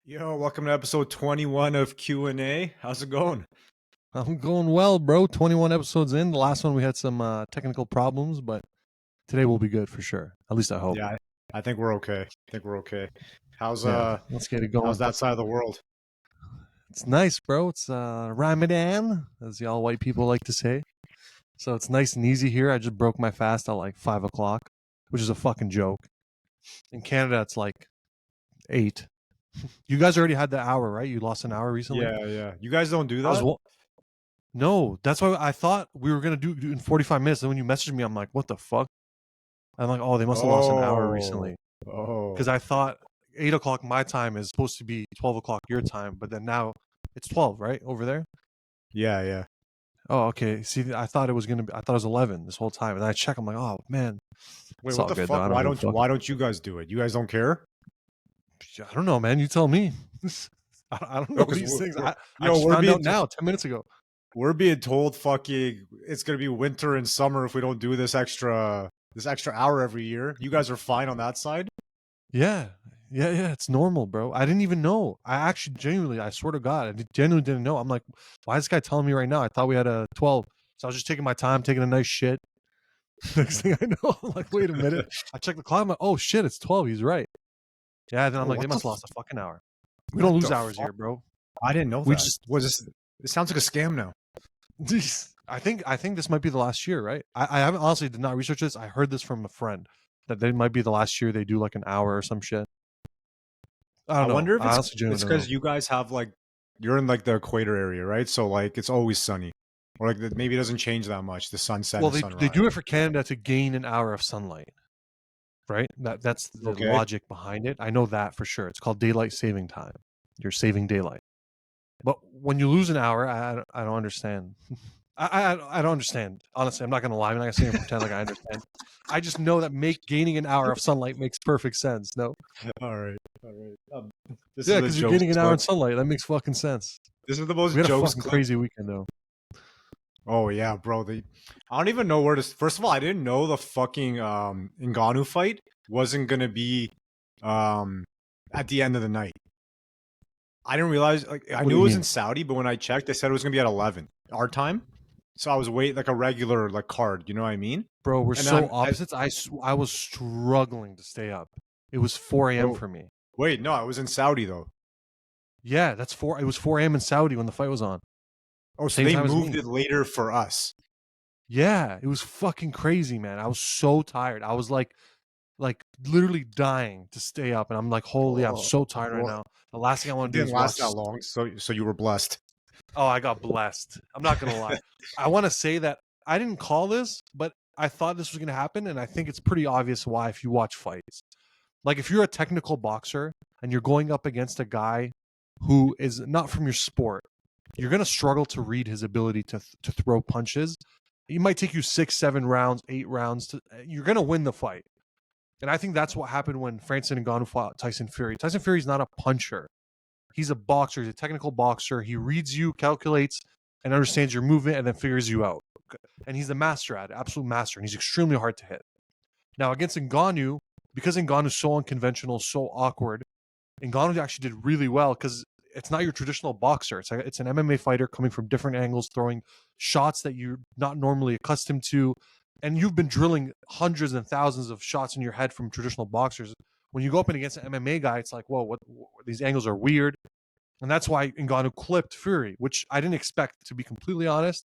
Yo, welcome to episode 21 of Q&A. How's it going? I'm going well, bro. 21 episodes in. The last one we had some technical problems, but today will be good for sure. At least I hope. Yeah, I think we're okay. I think we're okay. How's Yeah, let's get it how's going. that side of the world? It's nice, bro. It's Ramadan, as y'all white people like to say. So it's nice and easy here. I just broke my fast at like 5 o'clock, which is a fucking joke. In Canada, it's like 8. You guys already had the hour, right? You lost an hour recently? Yeah. You guys don't do I was that? No, that's why I thought we were gonna do in 45 minutes. And when you messaged me, I'm like, what the fuck? I'm like, oh, they must have lost an hour Oh. recently. Oh. Because I thought 8 o'clock my time is supposed to be 12 o'clock your time, but then now it's 12, right, over there. Yeah. Oh, okay. See, I thought it was 11 this whole time, and I check. I'm like, oh man, Wait, it's what all the good though. fuck? I don't Why give a don't fuck. why don't you guys do it? You guys don't care? I don't know, man. You tell me. I don't know Because these things. we're, I yo, just we're found being out now, 10 minutes ago. we're being told fucking it's gonna be winter and summer if we don't do this extra hour every year. You guys are fine on that side? Yeah. It's normal, bro. I didn't even know. I actually genuinely, I swear to God, genuinely didn't know. I'm like, why is this guy telling me right now? I thought we had a 12. So I was just taking my time, taking a nice shit. Next thing I know, I'm like, wait a minute. I checked the clock. I'm like, oh shit, it's 12. He's right. Yeah. Then I'm Oh, like, they what the must have lost a fucking hour. We don't what lose the hours fuck? here, bro. I didn't know We that. just. Was this? It sounds like a scam now. I think this might be the last year, right? I haven't honestly did not research this. I heard this from a friend that they might be the last year they do like an hour or some shit. I I don't know. wonder if I it's honestly it's genuinely don't because know. you guys have like you're in like the equator area, right? So like it's always sunny, or like maybe it doesn't change that much. The sunset Well, and they sunrise. do it for Canada to gain an hour of sunlight, right? That's the Okay. logic behind it. I know that for sure. It's called daylight saving time. You're saving daylight. But when you lose an hour, I don't understand. I don't understand. Honestly, I'm not gonna lie. I'm not gonna sit here and pretend like I understand. I just know that gaining an hour of sunlight makes perfect sense. No, All right. This yeah, is the because you're jokes gaining an hour in clip. sunlight. That makes fucking sense. This is the We most had a jokes fucking clip. crazy weekend though. Oh yeah, bro. I don't even know where to. First of all, I didn't know the fucking Ngannou fight wasn't gonna be um at the end of the night. I didn't realize. Like I What do knew you it was in mean, Saudi, but when I checked, they said it was gonna be at 11 our time. So I was waiting like a regular like card. You know what I mean? bro? We're And so then opposites. I was struggling to stay up. It was 4 a.m. oh for me. wait, no, I was in Saudi though. Yeah, that's 4. It was 4 a.m. in Saudi when the fight was on. Oh, so Same they time as moved me. it later for us. Yeah, it was fucking crazy, man. I was so tired. I was like literally dying to stay up, and I'm like, holy, I'm Oh, so tired right well, now. The last thing I it want to do didn't is last watch. that long, so you were blessed. Oh, I got blessed. I'm not gonna lie. I want to say that I didn't call this, but I thought this was gonna happen, and I think it's pretty obvious why if you watch fights. Like if you're a technical boxer and you're going up against a guy who is not from your sport, you're gonna struggle to read his ability to throw punches. It might take you 6, 7 rounds, 8 rounds. You're gonna win the fight, and I think that's what happened when Francis Ngannou fought Tyson Fury. Tyson Fury's not a puncher. He's a boxer. He's a technical boxer. He reads you, calculates, and understands your movement, and then figures you out. And he's a master at it, absolute master, and he's extremely hard to hit. Now against Ngannou, because Ngannou's so unconventional, so awkward, Ngannou actually did really well because it's not your traditional boxer. It's an MMA fighter coming from different angles, throwing shots that you're not normally accustomed to, and you've been drilling hundreds and thousands of shots in your head from traditional boxers. When you go up against an MMA guy, it's like, whoa, what these angles are weird. And that's why Ngannou clipped Fury, which I didn't expect, to be completely honest,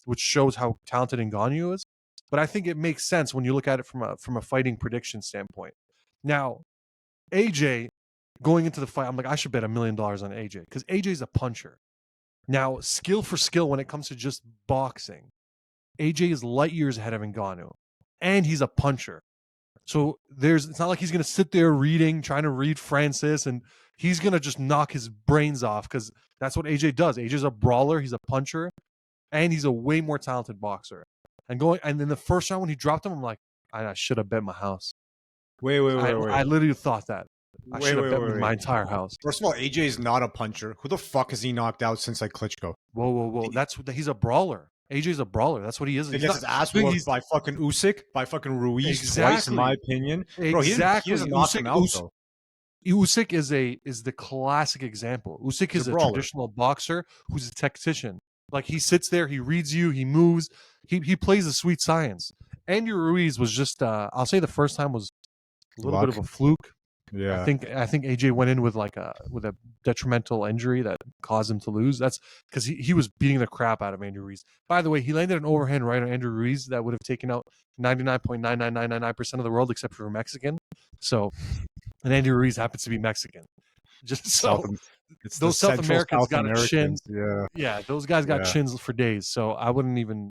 which shows how talented Ngannou is. But I think it makes sense when you look at it from a fighting prediction standpoint. Now, AJ going into the fight, I'm like, I should bet $1 million on AJ because AJ's a puncher. Now, skill for skill when it comes to just boxing, AJ is light years ahead of Ngannou, and he's a puncher. So it's not like he's gonna sit there trying to read Francis, and he's gonna just knock his brains off because that's what AJ does. AJ's a brawler, he's a puncher, and he's a way more talented boxer. And in the first round when he dropped him, I'm like, I should have bet my house. Wait, wait, wait, I wait, literally thought that. I wait, should have wait, bet wait, my wait. entire house. First of all, AJ is not a puncher. Who the fuck has he knocked out since like Klitschko? Whoa! He's a brawler. AJ's a brawler. That's what he is. He He's gets not. his ass He's whooped by fucking Usyk, by fucking Ruiz twice, in my exactly, opinion. Bro, he exactly. doesn't knock him out Usyk, though. Usyk is the classic example. Usyk He's a is a brawler. traditional boxer who's a tactician. Like he sits there, he reads you, he moves, he plays the sweet science. Andrew Ruiz was just I'll say the first time was a little bit of Luck. a fluke. Yeah. I think AJ went in with a detrimental injury that caused him to lose. That's because he was beating the crap out of Andrew Ruiz. By the way, he landed an overhand right on Andrew Ruiz that would have taken out 99.99999% of the world except for Mexican. So, and Andrew Ruiz happens to be Mexican. Just South. so It's the those South Central Americans South got a chin. Americans. Yeah. Yeah, those guys got Yeah. chins for days. So I wouldn't even.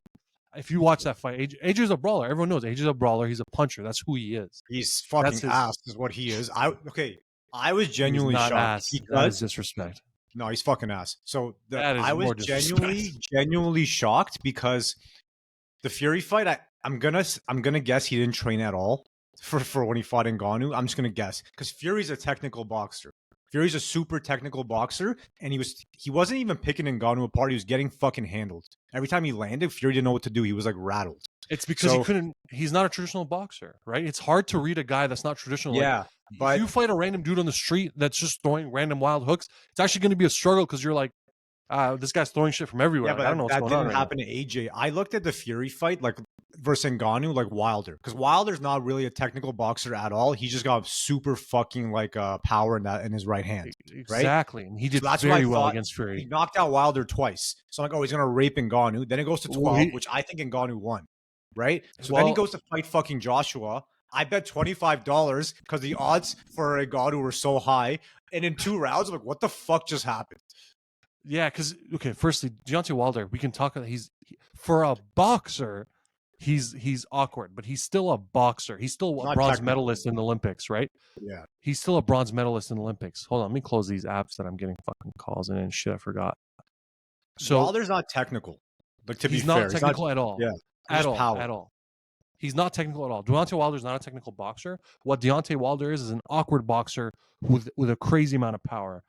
If you watch that fight, AJ's a brawler. Everyone knows AJ's a brawler. He's a puncher. That's who he is. He's That's fucking his. ass, is what he is. I was He's genuinely not shocked ass. That is because disrespect. no, he's fucking ass. So That is I was more disrespect. genuinely shocked because the Fury fight. I'm gonna guess he didn't train at all for when he fought Ngannou. I'm just gonna guess because Fury's a technical boxer. Fury's a super technical boxer, and he wasn't even picking Ngannou apart. He was getting fucking handled every time he landed. Fury didn't know what to do. He was like rattled. It's because So he's not a traditional boxer, right? It's hard to read a guy that's not traditional. Like, yeah, if but you fight a random dude on the street that's just throwing random wild hooks, it's actually going to be a struggle because you're like, this guy's throwing shit from everywhere. yeah, Like, but I don't know what's that going on didn't right now. happen to AJ. I looked at the Fury fight like versus Ngannou like Wilder because Wilder's not really a technical boxer at all. He just got super fucking like power in his right hand, right? Exactly, and he So did that's what I very well thought. against He Fury. knocked out Wilder twice. So I'm like, oh, he's gonna rape Ngannou. Then it goes to Well, 12, which I think Ngannou won, right? So then he well, goes to fight fucking Joshua. I bet $25 because the odds for Ngannou were so high. And in 2 rounds, I'm like, what the fuck just happened? yeah, because okay, firstly, Deontay Wilder, we can talk. For a boxer, he's awkward, but he's still a boxer. He's still a Not bronze technical. medalist in the Olympics, right? Yeah. He's still a bronze medalist in the Olympics. Hold on, let me close these apps that I'm getting fucking calls in and shit. I forgot. So Wilder's not technical. Like to be he's fair, not technical at all. Yeah, At just all. power. At all. He's not technical at all. Deontay Wilder's not a technical boxer. What Deontay Wilder is an awkward boxer with a crazy amount of power.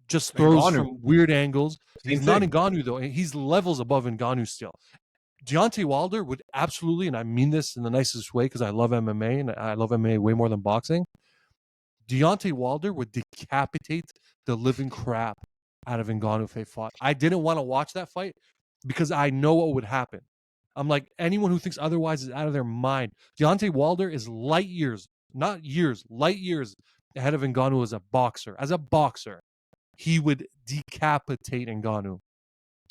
Just throws Ngannou, from weird angles. same He's not thing. Ngannou though. He's levels above Ngannou still. Deontay Wilder would absolutely, and I mean this in the nicest way because I love MMA and I love MMA way more than boxing. Deontay Wilder would decapitate the living crap out of Ngannou if they fought. I didn't want to watch that fight because I know what would happen. I'm like, anyone who thinks otherwise is out of their mind. Deontay Wilder is light years, not years, light years ahead of Ngannou as a boxer. As a boxer, he would decapitate Ngannou.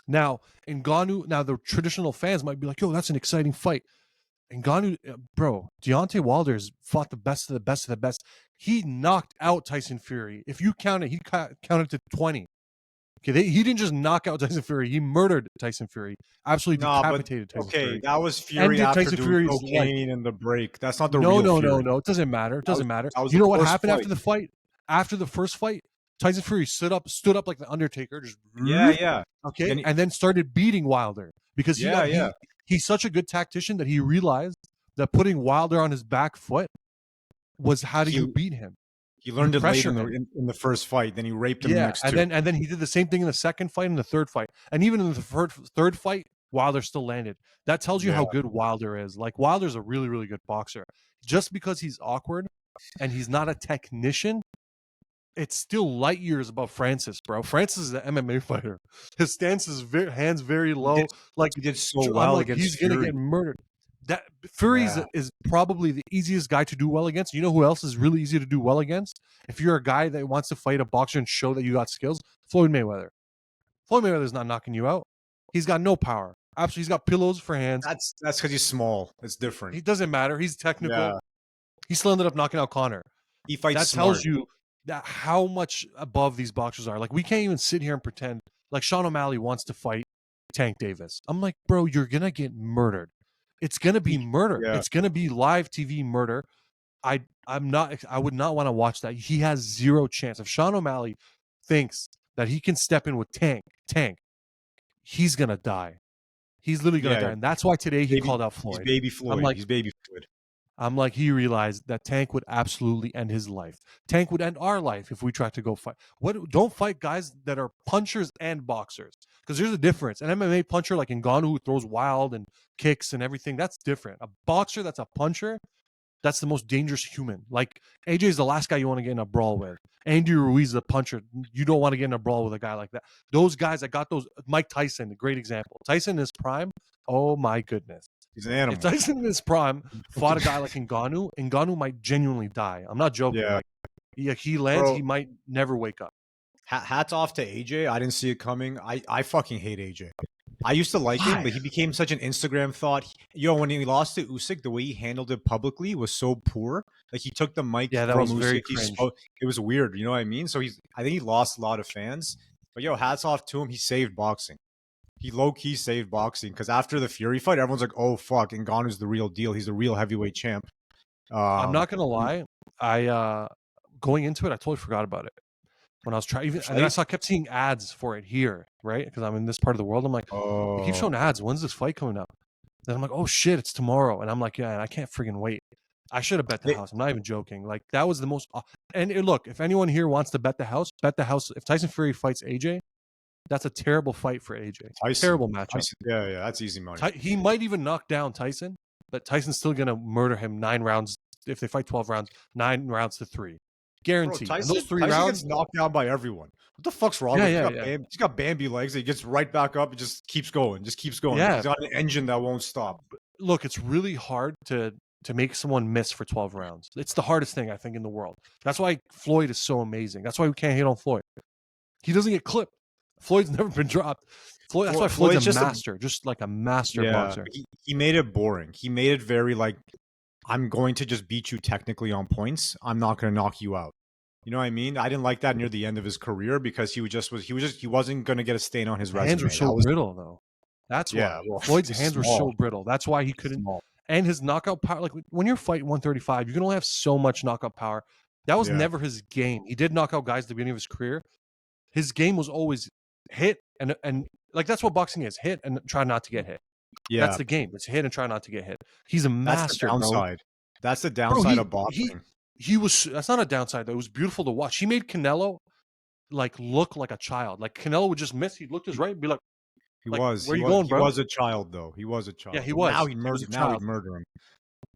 Now, the traditional fans might be like, yo, that's an exciting fight. Ngannou, bro, Deontay Wilder's fought the best of the best of the best. He knocked out Tyson Fury. If you count it, he counted to 20. Okay, he didn't just knock out Tyson Fury. He murdered Tyson Fury. Absolutely Nah, but decapitated Tyson okay, Fury. that was Fury Ended after Tyson doing Fury's life. cocaine in the break. That's not the No, real Fury. no. It doesn't matter. It doesn't matter. That was You the know what first happened fight. after the fight? After the first fight, Tyson Fury stood up like the Undertaker, just Yeah. okay, and then started beating Wilder because he's such a good tactician that he realized that putting Wilder on his back foot was how do you beat him. He learned it late pressure in the first fight. Then he raped him the next two. and then he did the same thing in the second fight and the third fight, and even in the third fight, Wilder still landed. That tells you how good Wilder is. Like Wilder's a really really good boxer. Just because he's awkward and he's not a technician, it's still light years above Francis, bro. Francis is an MMA fighter. His stance is hands very low. He did so well against he's Fury. gonna get murdered. That Fury is probably the easiest guy to do well against. You know who else is really easy to do well against? If you're a guy that wants to fight a boxer and show that you got skills, Floyd Mayweather. Floyd Mayweather's not knocking you out. He's got no power. Absolutely, he's got pillows for hands. That's because he's small. It's different. It doesn't matter. He's technical. Yeah. He still ended up knocking out Conor. He fights That smart. tells you that how much above these boxers are. Like we can't even sit here and pretend like Sean O'Malley wants to fight Tank Davis. I'm like, bro, you're gonna get murdered. It's gonna be murder. Yeah. It's gonna be live TV murder. I would not want to watch that. He has zero chance. If Sean O'Malley thinks that he can step in with Tank, he's gonna die. He's literally gonna die. And that's why today he called out Floyd. He's baby Floyd. He's baby Floyd. I'm like, he realized that Tank would absolutely end his life. Tank would end our life if we tried to go fight. Don't fight guys that are punchers and boxers. Because there's a difference. An MMA puncher like Ngannou who throws wild and kicks and everything, that's different. A boxer that's a puncher, That's the most dangerous human. Like AJ is the last guy you want to get in a brawl with. Andy Ruiz, the puncher, you don't want to get in a brawl with a guy like that. Those guys that got those, Mike Tyson, a great example. Tyson in his prime, oh my goodness. He's an If animal. Tyson in his prime fought a guy like Ngannou might genuinely die. I'm not joking. Yeah. Like he lands, Bro, he might never wake up. hats off to AJ. I didn't see it coming. I fucking hate AJ. I used to like him, Why? but he became such an Instagram thought. When he lost to Usyk, the way he handled it publicly was so poor. Like he took the mic Yeah, that from was very Usyk. He cringe. spoke. It was weird. You know what I mean? So I think he lost a lot of fans. But hats off to him. He saved boxing. He low key saved boxing because after the Fury fight, everyone's like, "Oh fuck, Ngannou's the real deal. He's the real heavyweight champ." I'm not gonna lie. I going into it, I totally forgot about it. When I was trying, and then I kept seeing ads for it here, right? Because I'm in this part of the world. I'm like, they keep showing ads. When's this fight coming up? Then I'm like, oh shit, it's tomorrow. And I'm like, yeah, and I can't friggin' wait. I should have bet the house. I'm not even joking. Like that was the most. And look, if anyone here wants to bet the house, bet the house. If Tyson Fury fights AJ, that's a terrible fight for AJ. Terrible matchup. Tyson, yeah, that's easy money. He might even knock down Tyson, but Tyson's still gonna murder him 9 rounds. If they fight 12 rounds, 9 rounds to 3. Guaranteed. Bro, Tyson, and those 3 Tyson rounds gets knocked down by everyone. What the fuck's wrong with him? He's got Bambi legs. He gets right back up and just keeps going. Yeah. He's got an engine that won't stop. Look, it's really hard to make someone miss for 12 rounds. It's the hardest thing, I think, in the world. That's why Floyd is so amazing. That's why we can't hate on Floyd. He doesn't get clipped. Floyd's never been dropped. That's why Floyd's a master, just like a master boxer. He made it boring. He made it very like, I'm going to just beat you technically on points. I'm not going to knock you out. You know what I mean? I didn't like that near the end of his career because he wasn't going to get a stain on his resume. Hands were so brittle though. That's why Floyd's hands were so brittle. That's why he couldn't. And his knockout power, like when you're fighting 135, you can only have so much knockout power. That was never his game. He did knock out guys at the beginning of his career. His game was always hit and like that's what boxing is: hit and try not to get hit. Yeah, that's the game. It's hit and try not to get hit. He's a master. That's the downside. That's the downside of boxing. He was. That's not a downside though. It was beautiful to watch. He made Canelo like look like a child. Like Canelo would just miss. He'd look to his right, and be like, where are you going, bro? He was a child though. He was a child. Yeah, he was. Now he'd murder him.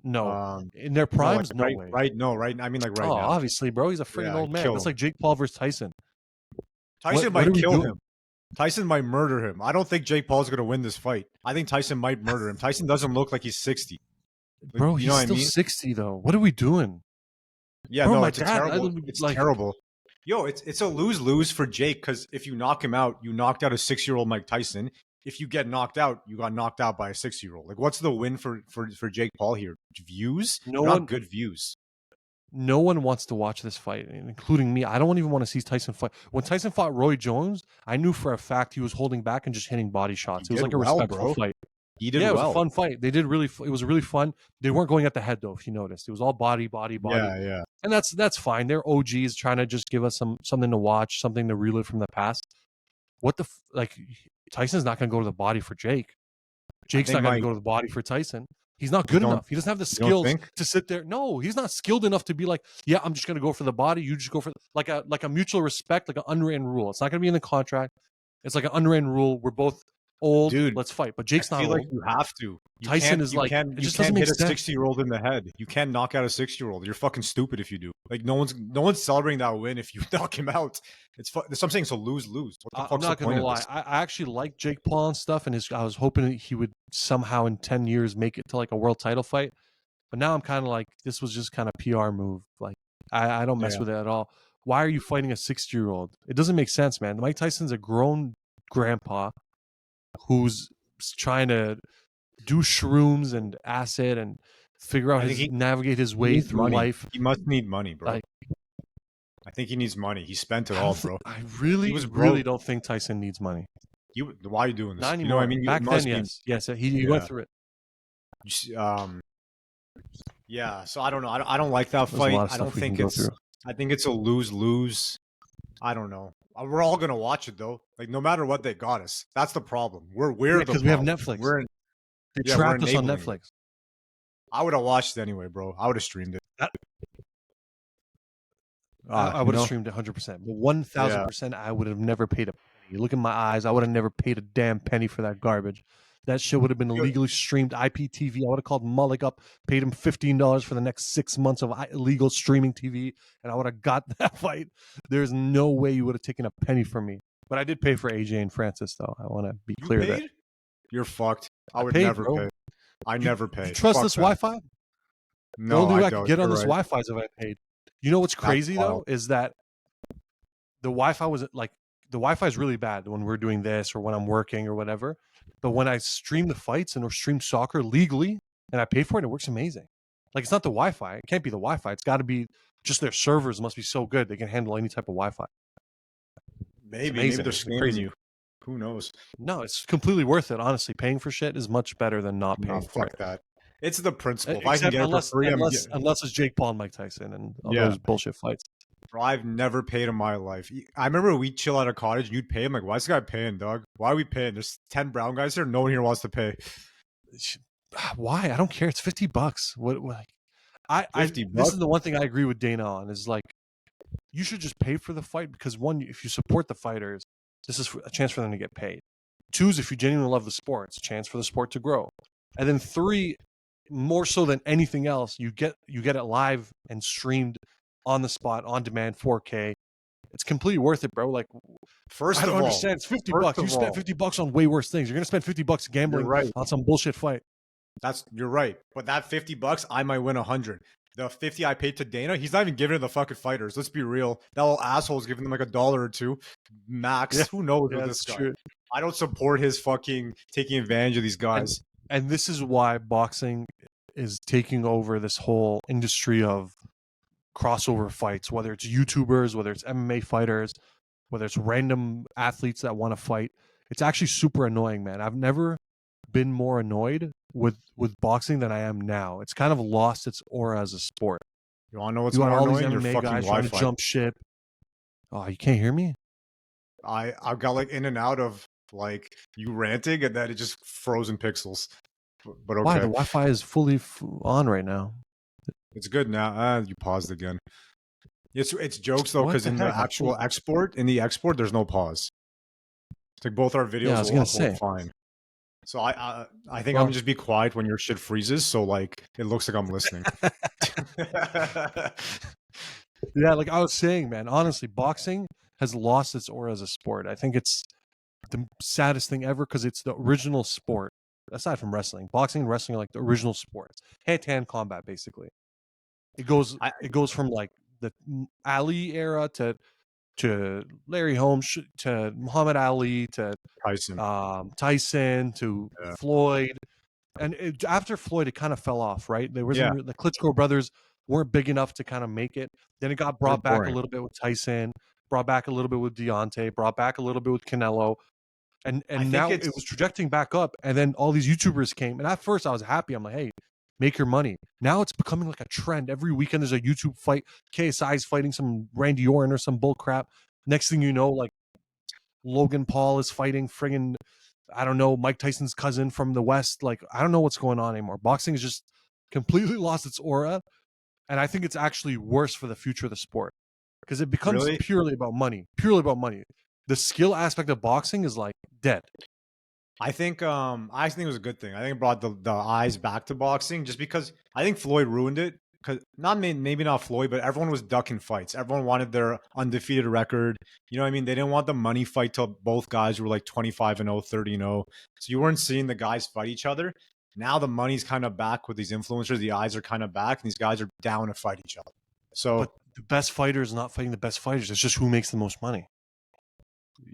No, in their primes, no way. Right? I mean, like right now. Obviously, bro. He's a freaking old man. That's like Jake Paul versus Tyson. Tyson might kill him. Tyson might murder him. I don't think Jake Paul's going to win this fight. I think Tyson might murder him. Tyson doesn't look like he's 60. Bro, he's still 60 though. What are we doing? Yeah, bro, no, it's terrible. It's terrible. Yo, it's a lose-lose for Jake because if you knock him out, you knocked out a 6-year-old Mike Tyson. If you get knocked out, you got knocked out by a 6-year-old. Like, what's the win for Jake Paul here? Views? Not good views. No one wants to watch this fight, including me. I don't even want to see Tyson fight. When Tyson fought Roy Jones, I knew for a fact he was holding back and just hitting body shots. It was like a respectful fight. He did well. It was a fun fight. They did it was really fun. They weren't going at the head though, if you noticed. It was all body. Yeah. And that's fine. They're OGs trying to just give us something to watch, something to relive from the past. What the Tyson's not going to go to the body for Jake. Jake's not going to go to the body for Tyson. He's not good enough. He doesn't have the skills to sit there. No, he's not skilled enough to be like, yeah, I'm just going to go for the body. You just go for like a mutual respect, like an unwritten rule. It's not going to be in the contract. It's like an unwritten rule. We're both old. Dude, let's fight. But Jake's not old. Like you have to. Tyson is like, it just doesn't make sense. You can't hit a 60-year-old in the head. You can't knock out a 6-year-old. You're fucking stupid if you do. Like no one's celebrating that win if you knock him out. I'm saying it's a lose-lose. I'm not gonna lie. I actually like Jake Paul and stuff, and I was hoping he would somehow in 10 years make it to like a world title fight. But now I'm kind of like, this was just kind of PR move. Like I don't mess with it at all. Why are you fighting a 60-year-old? It doesn't make sense, man. Mike Tyson's a grown grandpa who's trying to do shrooms and acid and figure out navigate his way through life. He must need money, bro. I think he needs money. He spent it all, bro. I really don't think Tyson needs money. Why are you doing this? Not anymore. You know what I mean? Back then, yes. He went through it. Yeah. So I don't know. I don't like that fight. I don't think it's. I think it's a lose-lose. I don't know. We're all gonna watch it though. Like no matter what, they got us. That's the problem. Because we have Netflix. They trapped us on Netflix. I would have watched it anyway, bro. I would have streamed it. I would have streamed it 100%. But 1,000%, I would have never paid a penny. Look in my eyes. I would have never paid a damn penny for that garbage. That shit would have been illegally streamed IPTV. I would have called Mullick up, paid him $15 for the next 6 months of illegal streaming TV, and I would have got that fight. There's no way you would have taken a penny from me. But I did pay for AJ and Francis, though. I want to be You clear paid? there. You're fucked. I would paid, never bro. pay. I never pay. You trust Fuck this that. Wi-Fi? No, the only way I don't. could get on You're this right. Wi-Fi is if I paid. You know what's crazy though is that the Wi-Fi was like the Wi-Fi is really bad when we're doing this or when I'm working or whatever. But when I stream the fights and or stream soccer legally and I pay for it, it works amazing. Like it's not the Wi-Fi. It can't be the Wi-Fi. It's got to be just their servers must be so good they can handle any type of Wi-Fi. Maybe they're scamming you. Who knows? No, it's completely worth it. Honestly, paying for shit is much better than not paying for fuck it. that. It's the principle. If Except I can get unless, it for free, unless it's Jake Paul and Mike Tyson and all those bullshit fights. Bro, I've never paid in my life. I remember we'd chill at a cottage and you'd pay him. Like, why is this guy paying, dog? Why are we paying? There's 10 brown guys here. No one here wants to pay. Why? I don't care. It's $50. What $50 this is the one thing I agree with Dana on is like, you should just pay for the fight because one, if you support the fighters, this is a chance for them to get paid. Two is if you genuinely love the sport, it's a chance for the sport to grow. And then three, more so than anything else, you get it live and streamed on the spot, on demand, 4K. It's completely worth it, bro. Like, first I don't of all, understand. It's $50. You spent $50 on way worse things. You're gonna spend $50 gambling on some bullshit fight. You're right. But that $50, I might win 100. The 50 I paid to Dana, he's not even giving it to the fucking fighters. Let's be real. That little asshole's giving them like $1 or $2 max. Yeah. Who knows with this guy? True. I don't support his fucking taking advantage of these guys. And this is why boxing is taking over this whole industry of crossover fights, whether it's YouTubers, whether it's MMA fighters, whether it's random athletes that want to fight. It's actually super annoying, man. I've never been more annoyed with boxing than I am now. It's kind of lost its aura as a sport. You want to know what's more annoying? All these MMA guys trying to jump ship. Oh, you can't hear me? I got like in and out of like you ranting and then it just frozen pixels. But okay. Why? The Wi-Fi is fully on right now. It's good now. You paused again. It's jokes though, because in the actual export, there's no pause. It's like both our videos will upload fine. So I think I'm gonna just be quiet when your shit freezes, so like it looks like I'm listening. Yeah, like I was saying, man, honestly, boxing has lost its aura as a sport. I think it's the saddest thing ever because it's the original sport. Aside from wrestling, boxing and wrestling are like the original sports. Hand-to-hand combat, basically. It goes from like the Ali era to Larry Holmes to Muhammad Ali to Tyson to Floyd, and after Floyd, it kind of fell off. Right, there wasn't the Klitschko brothers weren't big enough to kind of make it. Then it got brought back a little bit with Tyson, brought back a little bit with Deontay, brought back a little bit with Canelo. And now it was trajecting back up, and then all these YouTubers came. And at first, I was happy. I'm like, hey, make your money. Now it's becoming like a trend. Every weekend, there's a YouTube fight. KSI's fighting some Randy Orton or some bull crap. Next thing you know, like Logan Paul is fighting friggin', I don't know, Mike Tyson's cousin from the West. Like, I don't know what's going on anymore. Boxing has just completely lost its aura. And I think it's actually worse for the future of the sport because it becomes purely about money. Purely about money. The skill aspect of boxing is like dead. I think it was a good thing. I think it brought the eyes back to boxing just because I think Floyd ruined it. Because maybe not Floyd, but everyone was ducking fights. Everyone wanted their undefeated record. You know what I mean? They didn't want the money fight till both guys were like 25-0, 30-0. So you weren't seeing the guys fight each other. Now the money's kind of back with these influencers. The eyes are kind of back, and these guys are down to fight each other. So, but the best fighter is not fighting the best fighters. It's just who makes the most money.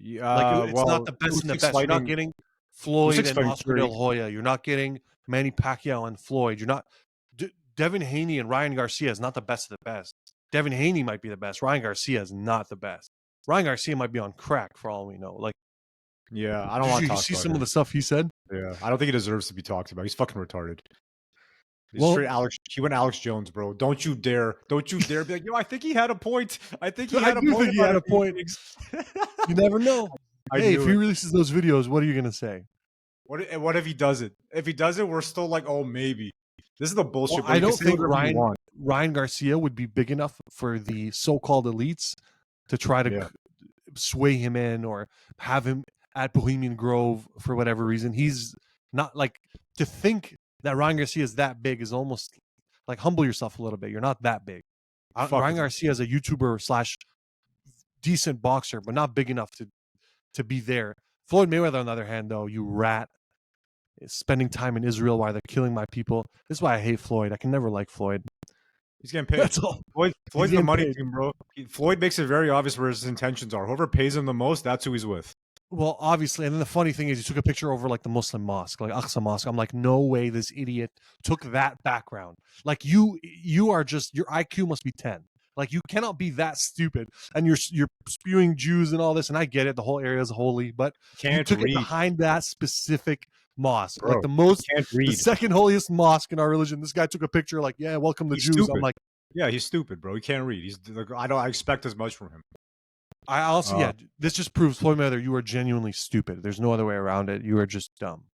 Yeah, like it's not the best and the best. You're not getting Floyd and Oscar De La Hoya. You're not getting Manny Pacquiao and Floyd. You're not Devin Haney and Ryan Garcia is not the best of the best. Devin Haney might be the best. Ryan Garcia is not the best. Ryan Garcia might be on crack for all we know. Like, yeah, I don't want to talk about see some of the stuff he said. Yeah, I don't think he deserves to be talked about. He's fucking retarded. He's straight Alex. He went Alex Jones, bro. Don't you dare be like, yo, I think he had a point. I think he had a point. You never know. Hey, if he releases those videos, what are you gonna say? What if he does it? If he does it, we're still like, oh, maybe. This is the bullshit. Well, I don't think Ryan Garcia would be big enough for the so-called elites to try to sway him in or have him at Bohemian Grove for whatever reason. He's Not like to think that Ryan Garcia is that big is almost like humble yourself a little bit. You're not that big. Fuck Ryan it. Garcia is a YouTuber slash decent boxer, but not big enough to be there. Floyd Mayweather, on the other hand, though, you rat, is spending time in Israel while they're killing my people. This is why I hate Floyd. I can never like Floyd. He's getting paid. That's all. Floyd's the money paid. team, bro. Floyd makes it very obvious where his intentions are. Whoever pays him the most, that's who he's with. Well, obviously, and then the funny thing is, he took a picture over like the Muslim mosque, like Aqsa Mosque. I'm like, no way, this idiot took that background. Like you are just your IQ must be 10. Like you cannot be that stupid, and you're spewing Jews and all this. And I get it, the whole area is holy, but you took it behind that specific mosque, bro, like the second holiest mosque in our religion. This guy took a picture, like, yeah, welcome the Jews. Stupid. I'm like, yeah, he's stupid, bro. He can't read. He's like, I expect as much from him. I also, this just proves, Floyd Mayweather, you are genuinely stupid. There's no other way around it. You are just dumb.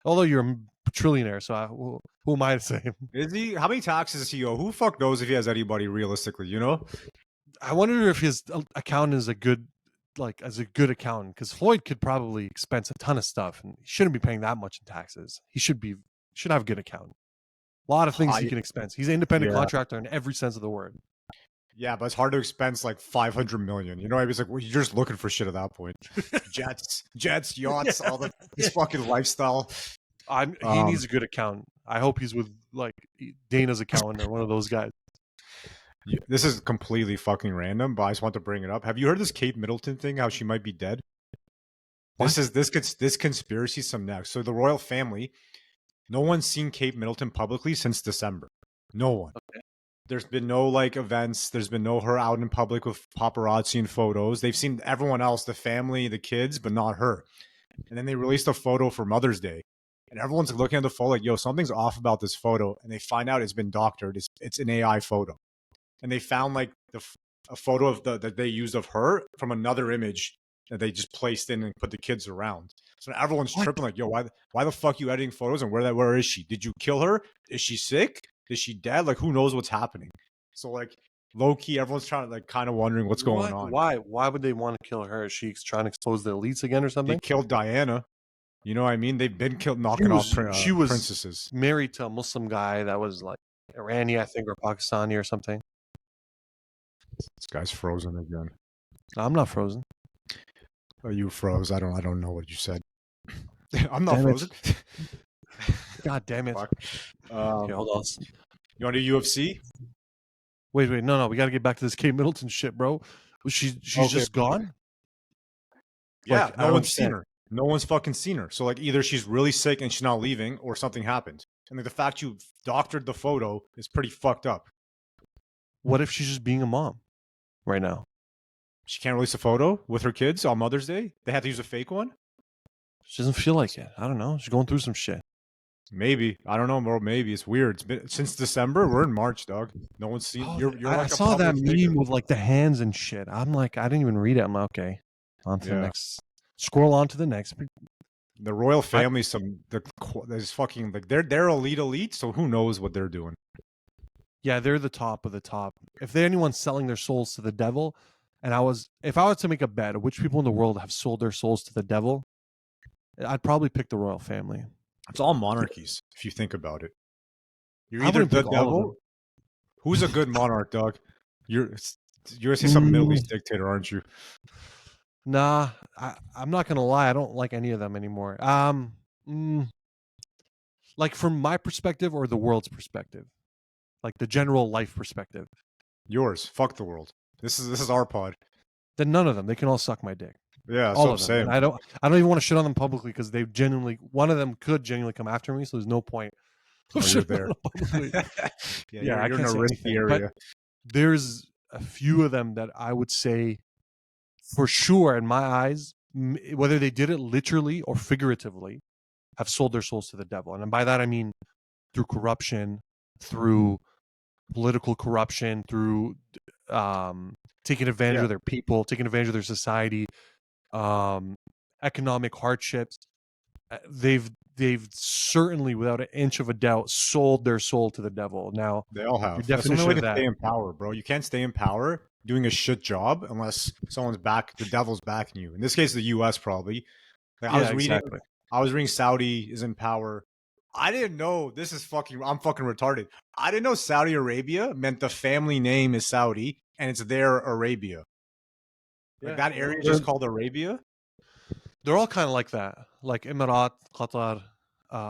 Although you're a trillionaire, so who am I to say? Is he? How many taxes does he owe? Who fuck knows if he has anybody realistically? You know. I wonder if his accountant is a good accountant, because Floyd could probably expense a ton of stuff, and he shouldn't be paying that much in taxes. He should have a good accountant. A lot of things he can expense. He's an independent contractor in every sense of the word. Yeah, but it's hard to expense like 500 million. You know, I was like, well, you're just looking for shit at that point. jets, yachts, all this fucking lifestyle. He needs a good accountant. I hope he's with like Dana's accountant or one of those guys. This is completely fucking random, but I just want to bring it up. Have you heard this Kate Middleton thing? How she might be dead? What? This conspiracy some next. So the royal family, no one's seen Kate Middleton publicly since December. No one. Okay. There's been no like events. There's been no her out in public with paparazzi and photos. They've seen everyone else, the family, the kids, but not her. And then they released a photo for Mother's Day. And everyone's looking at the photo like, yo, something's off about this photo. And they find out it's been doctored. It's an AI photo. And they found like a photo of that they used of her from another image that they just placed in and put the kids around. So everyone's tripping like, yo, why the fuck are you editing photos, and where is she? Did you kill her? Is she sick? Is she dead? Like, who knows what's happening? So like low key, everyone's trying to like kind of wondering what's going on. Why would they want to kill her? Is she trying to expose the elites again or something? They killed Diana. You know what I mean? They've been knocking off she was princesses. Married to a Muslim guy that was like Iranian, I think, or Pakistani or something. This guy's frozen again. I'm not frozen. Oh, you froze. I don't know what you said. I'm not frozen. God damn it. Okay, hold on. You want to do UFC? Wait. No. We got to get back to this Kate Middleton shit, bro. She's just gone? Yeah, like, no one's seen her. No one's fucking seen her. So like either she's really sick and she's not leaving, or something happened. And like the fact you doctored the photo is pretty fucked up. What if she's just being a mom right now? She can't release a photo with her kids on Mother's Day? They had to use a fake one? She doesn't feel like it. I don't know. She's going through some shit. Maybe. I don't know, bro. Maybe. It's weird. It's been since December. We're in March, dog. No one's seen. I saw that meme with like the hands and shit. I'm like, I didn't even read it. I'm like, okay. On to the next. Scroll on to the next. The royal family, there's fucking like they're elite. So who knows what they're doing? Yeah, they're the top of the top. If anyone's selling their souls to the devil, and if I was to make a bet of which people in the world have sold their souls to the devil, I'd probably pick the royal family. It's all monarchies, if you think about it. You're either the devil. Who's a good monarch, dog? You're gonna say some Middle East dictator, aren't you? Nah, I'm not gonna lie. I don't like any of them anymore. Like from my perspective or the world's perspective, like the general life perspective. Yours. Fuck the world. This is our pod. Then none of them. They can all suck my dick. Yeah, that's all I'm saying. I don't even want to shit on them publicly because one of them could genuinely come after me. So there's no point. You're there. Yeah, you're in a risky area. But there's a few of them that I would say, for sure, in my eyes, whether they did it literally or figuratively, have sold their souls to the devil. And by that I mean through corruption, through political corruption, through taking advantage of their people, taking advantage of their society, economic hardships. They've certainly, without an inch of a doubt, sold their soul to the devil. Now they all have. That's the only way to stay in power, bro. You can't stay in power doing a shit job unless the devil's backing you. In this case, the U.S. probably. Like, I I was reading Saudi is in power. I didn't know this is fucking. I'm fucking retarded. I didn't know Saudi Arabia meant the family name is Saudi and it's their Arabia. Like Yeah, that area is just called Arabia. they're all kind of like that. Like Emirat, Qatar,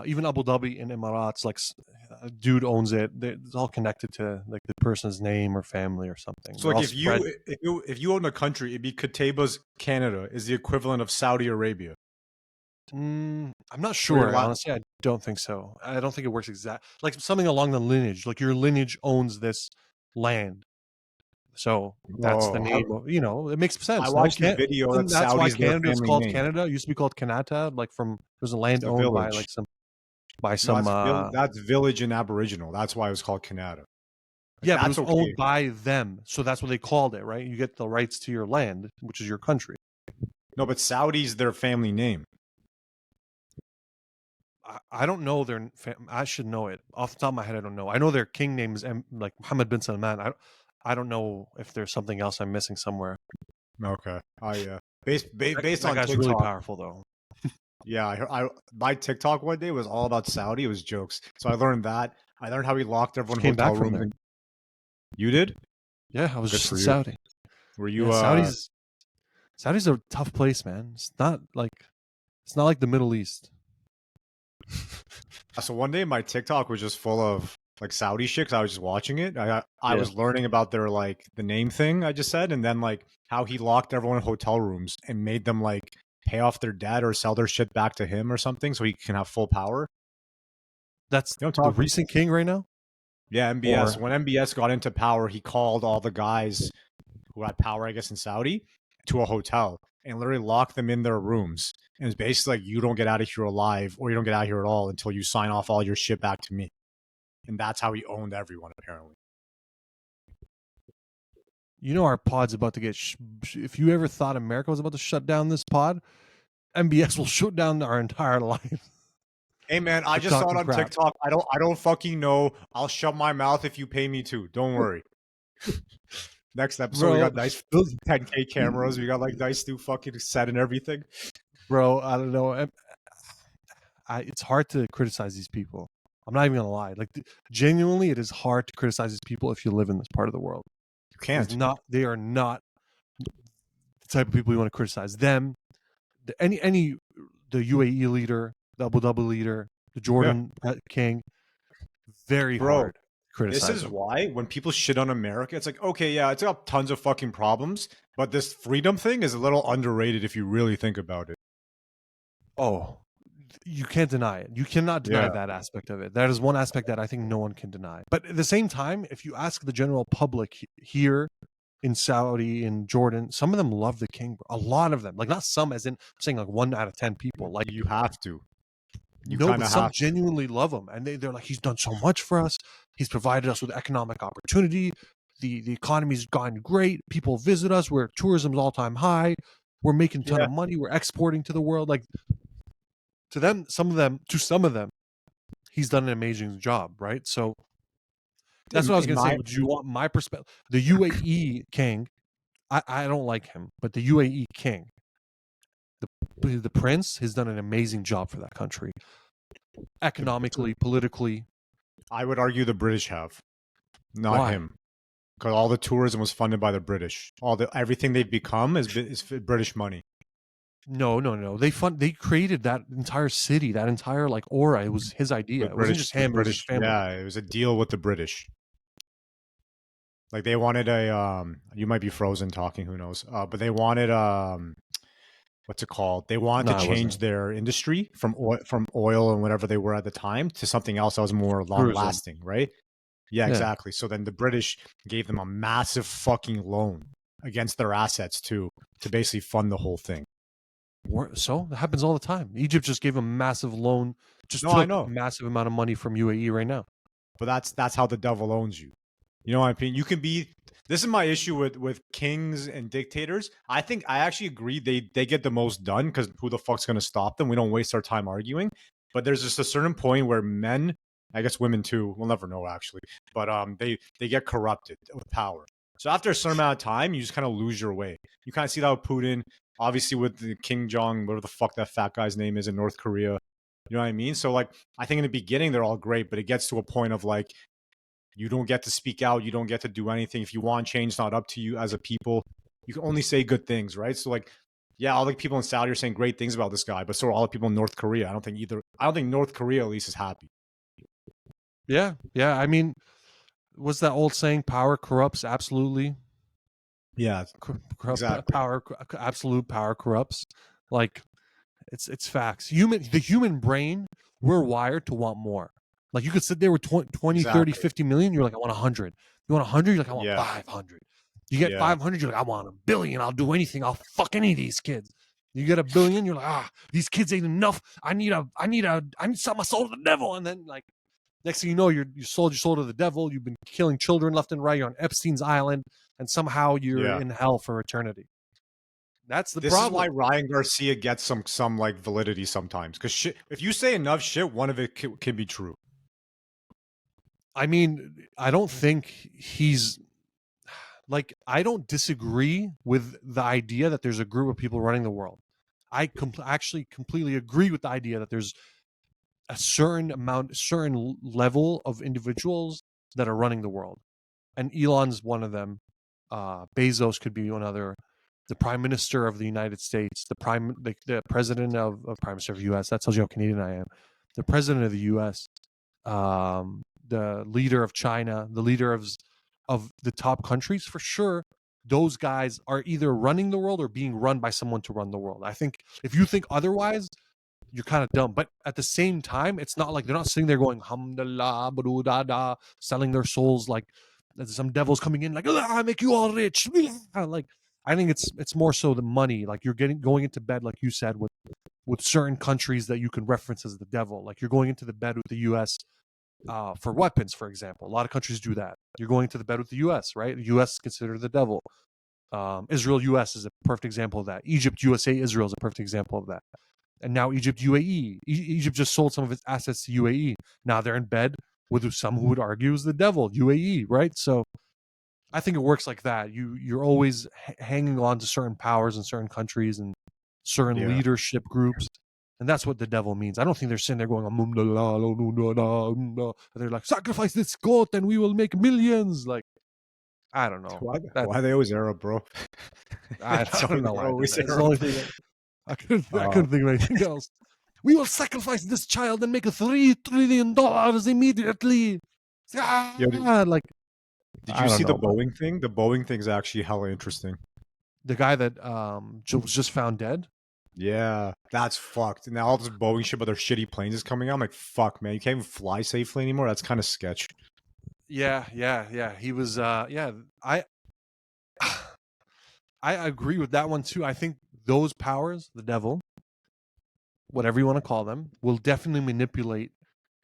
even Abu Dhabi in Emirates. Like a dude owns it. It's all connected to like the person's name or family or something. So They're like all if spread. you own a country, it'd be Kataba's Canada is the equivalent of Saudi Arabia. I'm not Or sure. Honestly, I don't think so. I don't think it works exact like something along the lineage. Like your lineage owns this land, so that's the Oh, name. It makes I sense. No, watched a video that that's why Saudi's their Canada is family called name. Canada. It used to be called Canada, like from there's a land It's a owned by village. like by No, some. that's village and Aboriginal. That's why it was called Canada. Like Yeah, but it that's was owned okay. by them, so that's what they called it, right? You get the rights to your land, which is your country. No, but Saudi's their family name. I don't know their. I should know it off the top of my head. I don't know. I know their king name is like Mohammed bin Salman. I don't know if there's something else I'm missing somewhere. Okay. Based That on guy's really TikTok. powerful though. Yeah, my TikTok one day was all about Saudi. It was jokes. So I learned that. I learned how he locked Just everyone in came hotel back from rooms. there. And you did? Yeah, I was Good just for in you. Saudi. Were Yeah, you? Saudi's a tough place, man. It's not like the Middle East. So one day my TikTok was just full of like Saudi shit. 'Cause I was just watching it. I Yeah. was learning about their like the name thing I just said, and then like how he locked everyone in hotel rooms and made them like pay off their debt or sell their shit back to him or something, so he can have full power. That's You know, the talk. recent king right now. Yeah, MBS. Or When MBS got into power, he called all the guys who had power, I guess, in Saudi to a hotel and literally locked them in their rooms. And it's basically like, you don't get out of here alive or you don't get out of here at all until you sign off all your shit back to me. And that's how he owned everyone, apparently. our pod's about to get. If you ever thought America was about to shut down this pod, MBS will shut down our entire life. Hey man, I For just saw it talking on crap. TikTok. I don't fucking know. I'll shut my mouth if you pay me to. Don't worry. Next episode, we Bro, got nice 10K cameras. We got like nice new fucking set and everything. bro, I don't know. It's hard to criticize these people. I'm not even gonna lie. Like genuinely, it is hard to criticize these people if you live in this part of the world. You can't. They are not the type of people you want to criticize. Them, the UAE leader, the Abu Dhabi leader, the Jordan king, very Bro, hard to criticize this is them. why when people shit on America, it's like, okay, yeah, it's got tons of fucking problems, but this freedom thing is a little underrated if you really think about it. Oh, you can't deny it. You cannot deny Yeah. that aspect of it. That is one aspect that I think no one can deny. But at the same time, if you ask the general public here in Saudi, in Jordan, some of them love the king. A lot of them, like not some, as in I'm saying like 1 out of 10 people. Like You have to. You no, kind but of some have to. genuinely love him, and they're like, he's done so much for us. He's provided us with economic opportunity. The economy's gone great. People visit us. We're tourism's all time high. We're making a ton Yeah. of money. We're exporting to the world. Like to some of them, he's done an amazing job, right? So that's what I was In gonna say. my, Would you want my perspective? The UAE king, I don't like him, but the UAE king, the prince, has done an amazing job for that country, economically, politically. I would argue the British have, not Why? him, because all the tourism was funded by the British. Everything they've become is British money. No. They created that entire city, that entire like aura. It was his idea. It wasn't just him. It was his family. Yeah, it was a deal with the British. Like they wanted you might be frozen talking, who knows? But they wanted what's it called? They wanted No, to I change wasn't. their industry from oil and whatever they were at the time to something else that was more long Tourism. lasting, right? Yeah, Yeah. exactly. So then the British gave them a massive fucking loan against their assets to basically fund the whole thing. So that happens all the time. Egypt just gave a massive loan, just No, I took know. a massive amount of money from UAE right now. But that's how the devil owns you. You know what I mean? You can be. This is my issue with kings and dictators. I think I actually agree they get the most done because who the fuck's going to stop them? We don't waste our time arguing. But there's just a certain point where men, I guess women too, we'll never know actually, but they get corrupted with power. So after a certain amount of time, you just kind of lose your way. You kind of see that with Putin. obviously with the King Jong, whatever the fuck that fat guy's name is in North Korea. You know what I mean? So like, I think in the beginning they're all great, but it gets to a point of like, you don't get to speak out, you don't get to do anything. If you want change, it's not up to you as a people. You can only say good things, right? So like, yeah, all the people in Saudi are saying great things about this guy, but so are all the people in North Korea. I don't think North Korea at least is happy. Yeah, yeah. I mean, what's that old saying? Power corrupts. Absolutely, Yeah, exactly. absolute power corrupts. Like it's facts. The human brain, we're wired to want more. Like you could sit there with 20, 30, Exactly. 50 million. You're like, I want 100. You want 100? You're like, I want Yeah. 500. You get Yeah. 500. You're like, I want a billion. I'll do anything. I'll fuck any of these kids. You get a billion. You're like, these kids ain't enough. I need to sell my soul to the devil. And then like, next thing you know, you sold your soul to the devil. You've been killing children left and right. You're on Epstein's island, and somehow you're Yeah. in hell for eternity. That's the This is why problem. Ryan Garcia gets some like validity sometimes. Because shit, if you say enough shit, one of it can be true. I mean, I don't think he's like, I don't disagree with the idea that there's a group of people running the world. I actually completely agree with the idea that there's a certain level of individuals that are running the world, and Elon's one of them. Bezos could be another. The Prime Minister of the United States, the President of Prime Minister of the U.S. That tells you how Canadian I am. The President of the U.S., the leader of China, the leader of the top countries, for sure. Those guys are either running the world or being run by someone to run the world. I think if you think otherwise, you're kind of dumb. But at the same time, it's not like they're not sitting there going hamdallah, da, selling their souls like some devils coming in like, I make you all rich. Like, I think it's more so the money. Like you're going into bed, like you said, with certain countries that you can reference as the devil. Like you're going into the bed with the U.S. For weapons, for example. A lot of countries do that. You're going to the bed with the U.S., right? The U.S. is considered the devil. Israel, U.S. is a perfect example of that. Egypt, USA, Israel is a perfect example of that. And now Egypt, UAE. Egypt just sold some of its assets to UAE. Now they're in bed with some who would argue is the devil, UAE, right? So I think it works like that. You're always hanging on to certain powers in certain countries and certain Yeah. leadership groups, and that's what the devil means. I don't think they're sitting there going, they're like, sacrifice this goat and we will make millions. Like, I don't know. Why are they always Arab, bro? I It's don't always, know they're either. always It's the Arab. only thing I Uh, couldn't think of anything else. We will sacrifice this child and make $3 trillion immediately. Yo, Like, did I you don't see the know, but Boeing thing? The Boeing thing's actually hella interesting. the guy that was just found dead. Yeah, that's fucked. Now all this Boeing shit, but their shitty planes is coming out. I'm like, fuck, man, you can't even fly safely anymore. That's kind of sketch. Yeah. He was. Yeah, I agree with that one too. I think those powers, the devil, whatever you want to call them, will definitely manipulate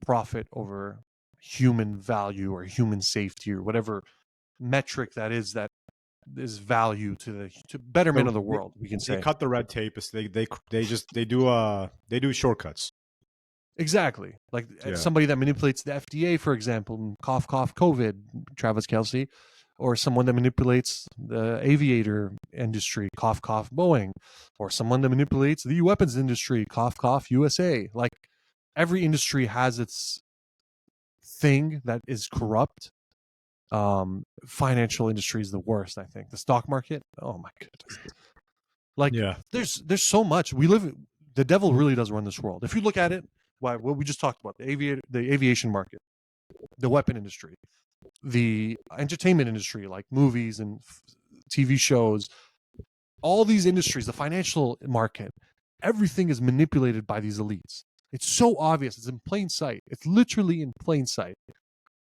profit over human value or human safety or whatever metric that is value to the betterment of the They, world. We can they say cut the red tape. They do shortcuts. exactly like Yeah, somebody that manipulates the FDA, for example, cough cough COVID, Travis Kelsey, or someone that manipulates the aviator industry, cough cough Boeing, or someone that manipulates the weapons industry, cough cough USA. Like every industry has its thing that is corrupt. Financial industry is the worst. I think the stock market. Oh my goodness! Like yeah, there's so much. We live. The devil really does run this world. If you look at it, what we just talked about, the aviation market, the weapon industry, the entertainment industry, like movies and TV shows, all these industries, the financial market, everything is manipulated by these elites. It's so obvious. It's in plain sight. It's literally in plain sight.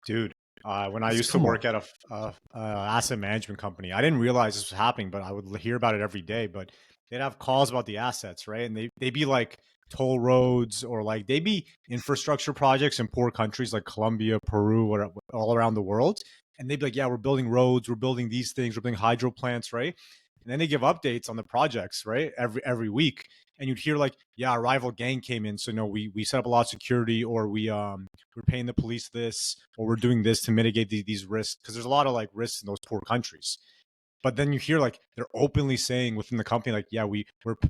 dude. When I It's, used to come on. work at a asset management company, I didn't realize this was happening, but I would hear about it every day. But they'd have calls about the assets, right? And they'd be like toll roads or like they'd be infrastructure projects in poor countries like Colombia, Peru, or all around the world. And they'd be like, yeah, we're building roads, we're building these things, we're building hydro plants, right? And then they give updates on the projects, right? Every week. And you'd hear like, yeah, a rival gang came in. So no, we set up a lot of security, or we're paying the police this, or we're doing this to mitigate these risks, because there's a lot of like risks in those poor countries. But then you hear like they're openly saying within the company, like, yeah, we're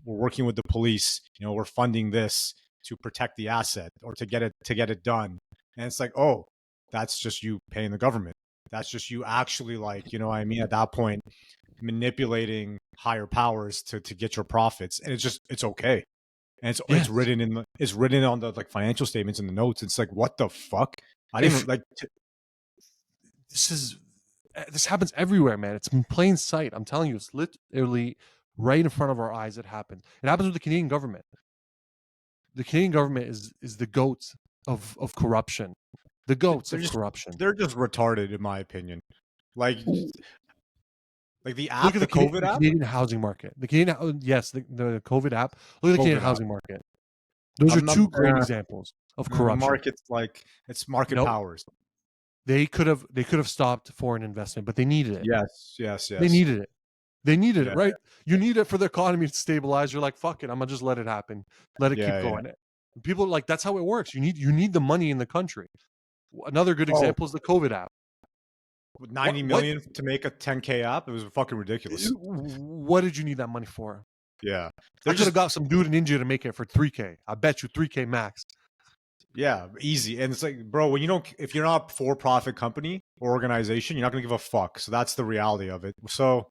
working with the police, we're funding this to protect the asset or to get it done. And it's like, oh, that's just you paying the government. That's just you actually, like, what I mean, at that point, manipulating higher powers to get your profits. And it's okay. And it's Yes. written on the like financial statements and the notes. It's like, what the fuck? I didn't If even like this is this happens everywhere, man. It's in plain sight. I'm telling you, it's literally right in front of our eyes. It happens. It happens with the Canadian government. The Canadian government is the goats of corruption. The goats they're of just corruption. they're just retarded in my opinion. Like the Look app, at the COVID the app, Canadian housing market. The Canadian, yes, the COVID app. Look at the Canadian COVID app. housing market. Those are I'm two great examples of the corruption. market's like it's market Nope. powers. They could have stopped foreign investment, but they needed it. Yes, yes, They yes. needed it. They needed it, Yeah, right? You need it for the economy to stabilize. You're like, fuck it, I'm gonna just let it happen. Let it keep yeah, yeah. going. People are like, that's how it works. You need the money in the country. Another good Oh, example is the COVID app. with What 90 what million to make a 10K app, it was fucking ridiculous. what did you need that money for? Yeah. I They're could have just got some dude in India to make it for 3K. I bet you 3K max. yeah, easy. And it's like, bro, when you don't if you're not a for-profit company or organization, you're not going to give a fuck. So that's the reality of it. So,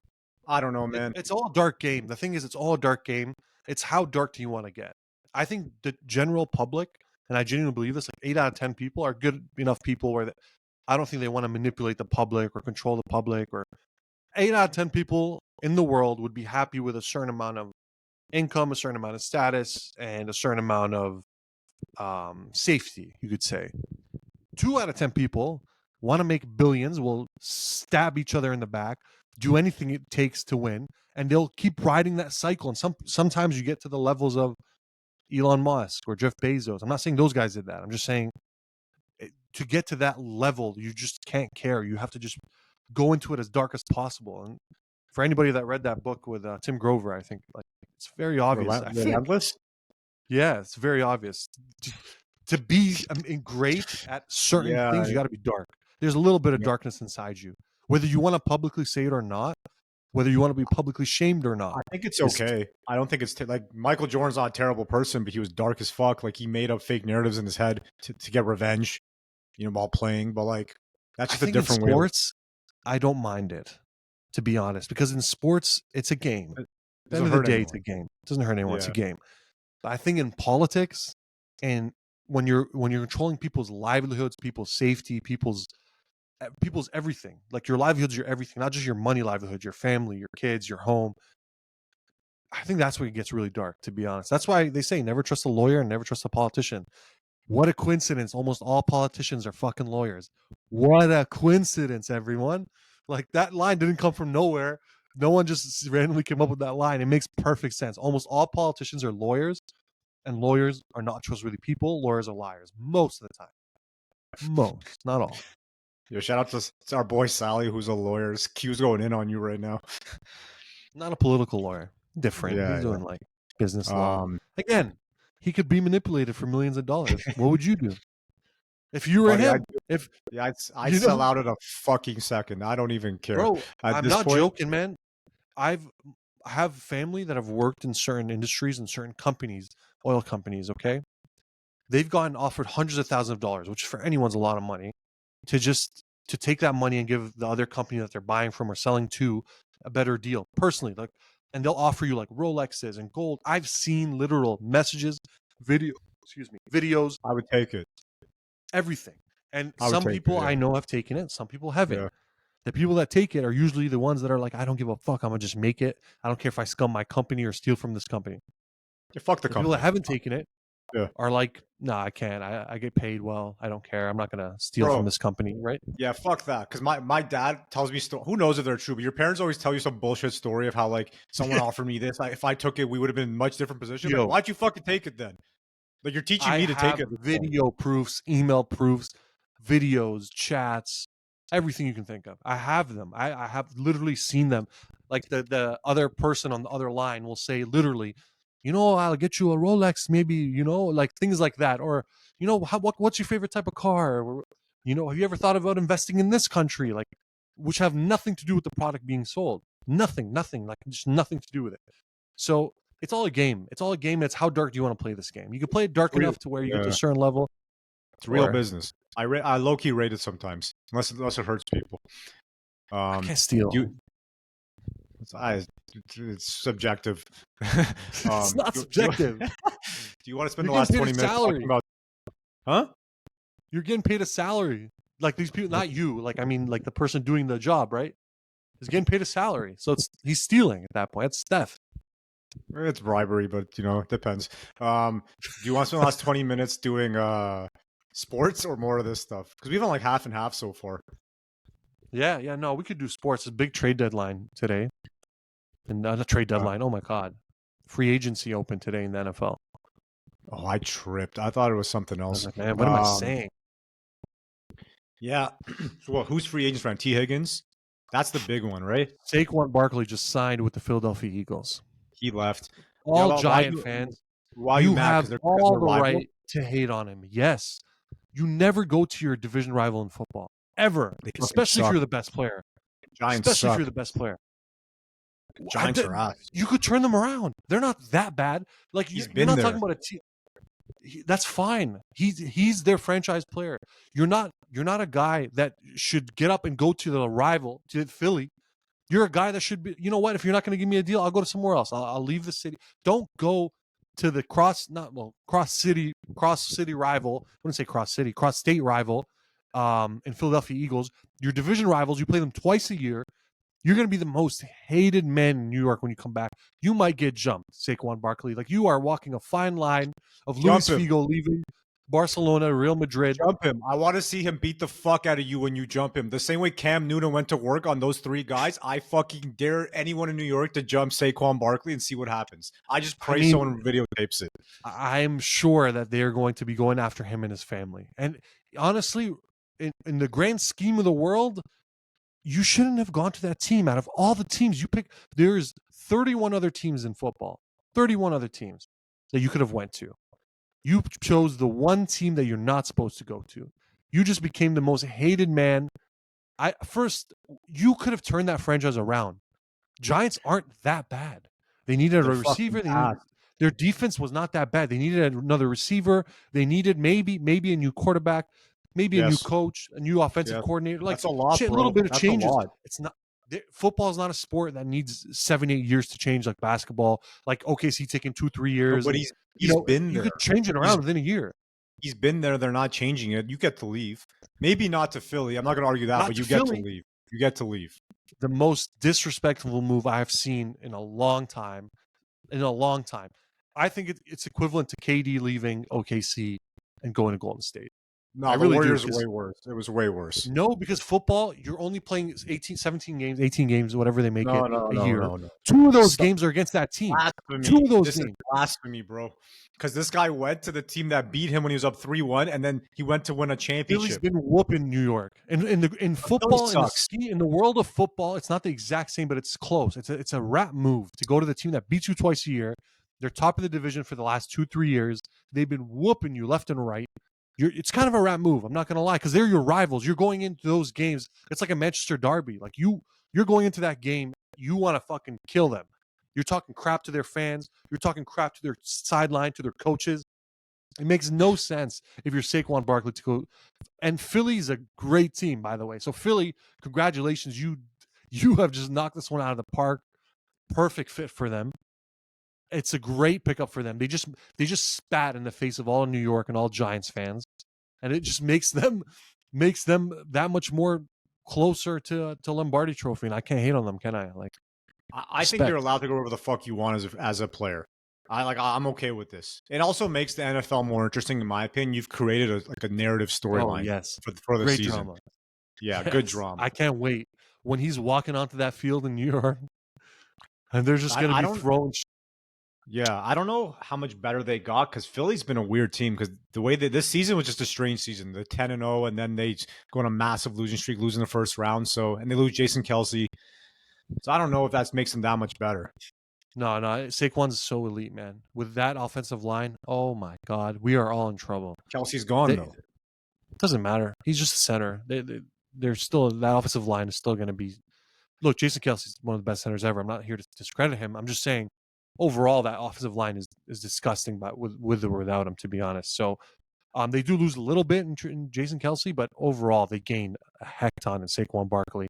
I don't know, man. It's all a dark game. The thing is, it's all a dark game. It's how dark do you want to get? I think the general public, and I genuinely believe this, like 8 out of 10 people are good enough people where I don't think they want to manipulate the public or control the public. Or 8 out of 10 people in the world would be happy with a certain amount of income, a certain amount of status, and a certain amount of safety, you could say. 2 out of 10 people want to make billions, will stab each other in the back, do anything it takes to win, and they'll keep riding that cycle. And sometimes you get to the levels of Elon Musk or Jeff Bezos. I'm not saying those guys did that. I'm just saying to get to that level, you just can't care. You have to just go into it as dark as possible. And for anybody that read that book with Tim Grover, I think like it's very obvious. I think, Relentless? yeah, it's very obvious. To be great at certain Yeah, things, you got to be dark. There's a little bit of yeah. darkness inside you, whether you want to publicly say it or not, whether you want to be publicly shamed or not. I think it's okay. I don't think it's like Michael Jordan's not a terrible person, but he was dark as fuck. Like he made up fake narratives in his head to get revenge, while playing. But like that's I just a think in different way. sports, I don't mind it, to be honest, because in sports, it's a game. At the end of the day, it's a game. It doesn't hurt anyone. It's a game. But I think in politics, and when you're controlling people's livelihoods, people's safety, people's everything, like your livelihoods, your everything, not just your money livelihood, your family, your kids, your home. I think that's where it gets really dark, to be honest. That's why they say never trust a lawyer and never trust a politician. What a coincidence. Almost all politicians are fucking lawyers. What a coincidence, everyone. Like that line didn't come from nowhere. No one just randomly came up with that line. It makes perfect sense. Almost all politicians are lawyers, and lawyers are not trustworthy people. Lawyers are liars most of the time. Most, not all. Yo, shout out to our boy Sally, who's a lawyer. Q's going in on you right now. Not a political lawyer. Different. Yeah, He's doing like business law. yeah. Again, he could be manipulated for millions of dollars. What would you do if you were Buddy, him? If I'd sell out in a fucking second. I don't even care. bro, At I'm this not point, joking, man. I have family that have worked in certain industries and certain companies, oil companies. Okay, they've gotten offered hundreds of thousands of dollars, which for anyone's a lot of money, to take that money and give the other company that they're buying from or selling to a better deal. Personally, like, and they'll offer you like Rolexes and gold. I've seen literal messages, videos, I would take it. everything. And I would some take people it, yeah. I know have taken it, some people haven't. Yeah. The people that take it are usually the ones that are like, I don't give a fuck. I'm gonna just make it. I don't care if I scum my company or steal from this company. Yeah, fuck the The people company. that haven't taken it Yeah. are like, nah, I can't. I get paid well. I don't care. I'm not gonna steal Bro. from this company, right? Yeah, fuck that. Because my dad tells me who knows if they're true, but your parents always tell you some bullshit story of how like someone offered me this. If I took it, we would have been in a much different position. Yo. Like, why'd you fucking take it then? Like you're teaching I me to take it. video proofs, email proofs, videos, chats, everything you can think of. I have them. I have literally seen them. Like the other person on the other line will say literally, I'll get you a Rolex, maybe, like things like that. Or, what's your favorite type of car? Or, have you ever thought about investing in this country? Like, which have nothing to do with the product being sold. Nothing, like just nothing to do with it. So it's all a game. It's all a game. It's how dark do you want to play this game? You can play it dark enough to where you get to a certain level. It's real business. I low key rate it sometimes, unless it hurts people. I can't steal. It's subjective. It's not subjective. Do you want to spend the last 20 minutes talking about? Huh? You're getting paid a salary. Like these people, not you. Like I mean, like the person doing the job, right? Is getting paid a salary, so he's stealing at that point. It's theft. It's bribery, but it depends. Do you want to spend the last 20 minutes doing sports or more of this stuff? Because we've done like half and half so far. Yeah. No, we could do sports. It's a big trade deadline today, and not a trade deadline. Oh my god, free agency open today in the NFL. Oh, I tripped. I thought it was something else. Like, man, what am I saying? Yeah. So who's free agents right now? T. Higgins? That's the big one, right? Saquon Barkley just signed with the Philadelphia Eagles. He left. All Giant fans, you have all the right to hate on him. Yes. You never go to your division rival in football. Ever. Especially if you're the best player. Giants Especially if you're the best player. Giants are ass. You could turn them around. They're not that bad. Like you're not talking about a team. That's fine. He's their franchise player. You're not a guy that should get up and go to the rival, to Philly. You're a guy that should be, you know what, if you're not going to give me a deal, I'll go to somewhere else. I'll leave the city. Don't go to the cross city rival. I wouldn't say cross state rival in Philadelphia Eagles. Your division rivals, you play them twice a year. You're going to be the most hated man in New York when you come back. You might get jumped, Saquon Barkley. Like you are walking a fine line of Luis Figo leaving Barcelona, Real Madrid. Jump him. I want to see him beat the fuck out of you when you jump him. The same way Cam Newton went to work on those three guys, I fucking dare anyone in New York to jump Saquon Barkley and see what happens. I just pray someone videotapes it. I'm sure that they're going to be going after him and his family. And honestly, in the grand scheme of the world, you shouldn't have gone to that team. Out of all the teams you pick, there's 31 other teams in football. 31 other teams that you could have went to. You chose the one team that you're not supposed to go to. You just became the most hated man. You could have turned that franchise around. Giants aren't that bad. They needed a receiver. Their defense was not that bad. They needed another receiver. They needed maybe a new quarterback, maybe a new coach, a new offensive coordinator. Like that's a lot, a little bit of changes. It's not. Football is not a sport that needs 7-8 years to change like basketball. Like OKC taking 2-3 years. No, but he's been there. You could change it around within a year. He's been there. They're not changing it. You get to leave. Maybe not to Philly. I'm not going to argue that, but you get to leave. You get to leave. The most disrespectful move I've seen in a long time. I think it's equivalent to KD leaving OKC and going to Golden State. No, the Warriors are way worse. It was way worse. No, because football, you're only playing 18 games, whatever they make a year. No. 2 of those games are against that team. Blasphemy. 2 of those games. Is blasphemy, bro. Because this guy went to the team that beat him when he was up 3-1, and then he went to win a championship. Philly's been whooping New York. In football, in the world of football, it's not the exact same, but it's close. It's a rap move to go to the team that beats you twice a year. They're top of the division for the last 2-3 years. They've been whooping you left and right. It's kind of a rap move. I'm not going to lie, because they're your rivals. You're going into those games. It's like a Manchester derby. Like you're going into that game. You want to fucking kill them. You're talking crap to their fans. You're talking crap to their sideline, to their coaches. It makes no sense if you're Saquon Barkley to go. And Philly's a great team, by the way. So Philly, congratulations. You have just knocked this one out of the park. Perfect fit for them. It's a great pickup for them. They just spat in the face of all New York and all Giants fans, and it just makes them that much more closer to Lombardi Trophy. And I can't hate on them, can I? Like, I think you're allowed to go wherever the fuck you want as a player. I'm okay with this. It also makes the NFL more interesting, in my opinion. You've created a narrative storyline. For the great season. Drama. Yeah, yes. Good drama. I can't wait when he's walking onto that field in New York, and they're just going to be throwing. Yeah, I don't know how much better they got, because Philly's been a weird team, because the way that this season was just a strange season. The 10-0, and then they go on a massive losing streak, losing the first round. And they lose Jason Kelsey. So I don't know if that makes them that much better. No, Saquon's so elite, man. With that offensive line, oh my God, we are all in trouble. Kelsey's gone though. It doesn't matter. He's just a center. They're still, that offensive line is still going to be look, Jason Kelsey's one of the best centers ever. I'm not here to discredit him. I'm just saying, overall, that offensive line is disgusting, but with or without him, to be honest. So, they do lose a little bit in Jason Kelsey, but overall, they gain a heck ton in Saquon Barkley.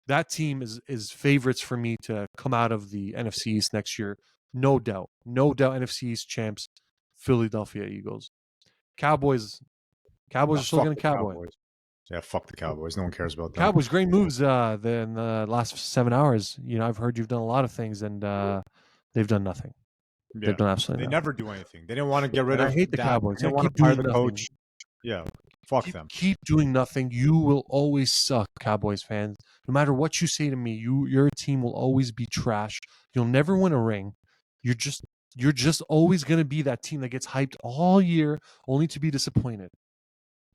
That team is favorites for me to come out of the NFC East next year. No doubt. No doubt NFC East champs, Philadelphia Eagles. Cowboys are still Fuck going the to cowboy. Cowboys. Yeah, fuck the Cowboys. No one cares about them. Cowboys, great moves in the last 7 hours. I've heard you've done a lot of things, and they've done nothing. Yeah. They've done absolutely They nothing. never do anything. They didn't want to get rid And of I hate the Dak. Cowboys. They didn't Yeah, want keep to fire doing the nothing. coach. Yeah, fuck them. Keep doing nothing. You will always suck, Cowboys fans. No matter what you say to me, your team will always be trash. You'll never win a ring. You're just always going to be that team that gets hyped all year, only to be disappointed.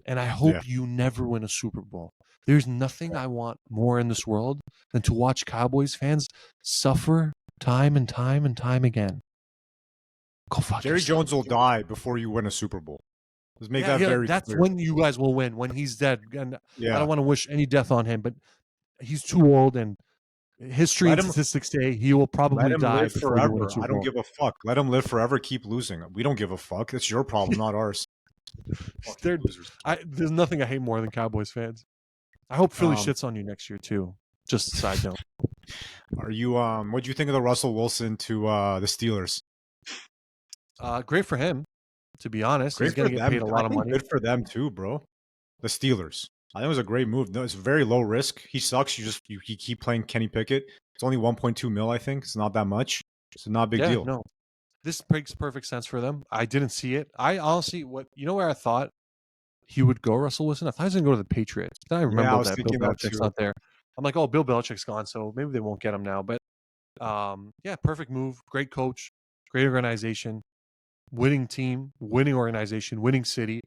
And I hope you never win a Super Bowl. There's nothing I want more in this world than to watch Cowboys fans suffer time and time and time again. Go fuck Jerry yourself. Jones will die before you win a Super Bowl. Let's make that very that's clear. when you guys will win, when he's dead. And I Yeah. don't want to wish any death on him, but he's too old, and history and statistics say he will probably Let him die live before you win a forever. Super I don't Bowl. give a fuck. Let him live forever. Keep losing. We don't give a fuck. It's your problem, not ours. Fucking losers. There's nothing I hate more than Cowboys fans. I hope Philly shits on you next year too. Just a side note. Are you what do you think of the Russell Wilson to the Steelers? Great for him, to be honest. He's going to get paid a lot of money. Good for them too, bro. The Steelers. I think it was a great move. No, it's very low risk. He sucks. You keep playing Kenny Pickett. It's only 1.2 mil, I think. It's not that much. It's not a big deal. No. This makes perfect sense for them. I didn't see it. I honestly, where I thought he would go, Russell Wilson? I thought he was going to go to the Patriots. Then I remember that Bill Belichick's not there. I'm like, oh, Bill Belichick's gone, so maybe they won't get him now. But perfect move. Great coach. Great organization. Winning team. Winning organization. Winning city.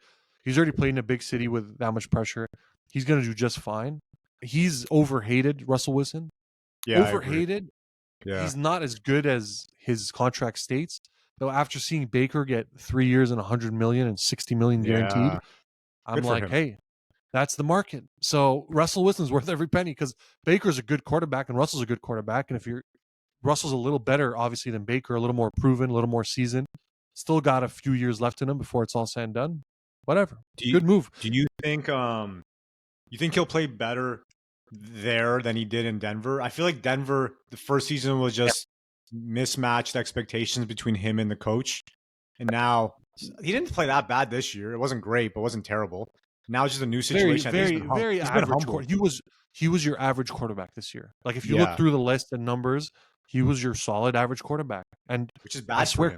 He's already played in a big city with that much pressure. He's going to do just fine. He's overhated, Russell Wilson. Yeah, overhated. Yeah. He's not as good as his contract states. Though after seeing Baker get 3 years and $100 million and $60 million guaranteed, I'm like, hey, that's the market. So Russell Wilson's worth every penny because Baker's a good quarterback and Russell's a good quarterback. And if Russell's a little better, obviously, than Baker, a little more proven, a little more seasoned, still got a few years left in him before it's all said and done. Whatever. Good move. Do you think he'll play better there than he did in Denver? I feel like Denver, the first season was just mismatched expectations between him and the coach. And now he didn't play that bad this year. It wasn't great, but it wasn't terrible. Now it's just a new situation. Very average. He was your average quarterback this year. Like if you look through the list and numbers, he was your solid average quarterback. And which is bad. I swear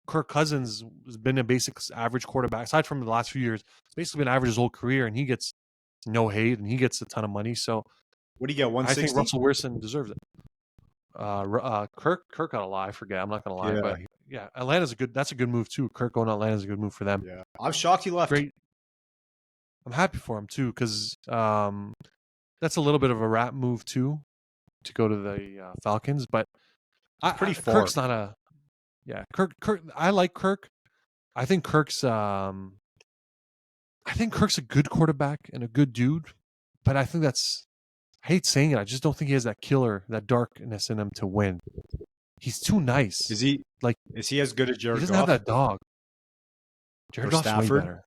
Kirk Cousins has been a basic average quarterback. Aside from the last few years, it's basically been average his whole career, and he gets no hate, and he gets a ton of money. So, what do you get? 160. I think Russell Wilson deserves it. Kirk got a lie. I forget. I'm not gonna lie, but yeah, Atlanta's that's a good move too. Kirk going to Atlanta's a good move for them. Yeah, I'm shocked he left. Great. I'm happy for him too, because that's a little bit of a rat move too, to go to the Falcons. But Kirk's not a. Yeah, Kirk. I like Kirk. I think Kirk's a good quarterback and a good dude, but I think I hate saying it. I just don't think he has that killer, that darkness in him to win. He's too nice. Is he as good as Jared Goff? He doesn't have that dog. Jared Goff's way better.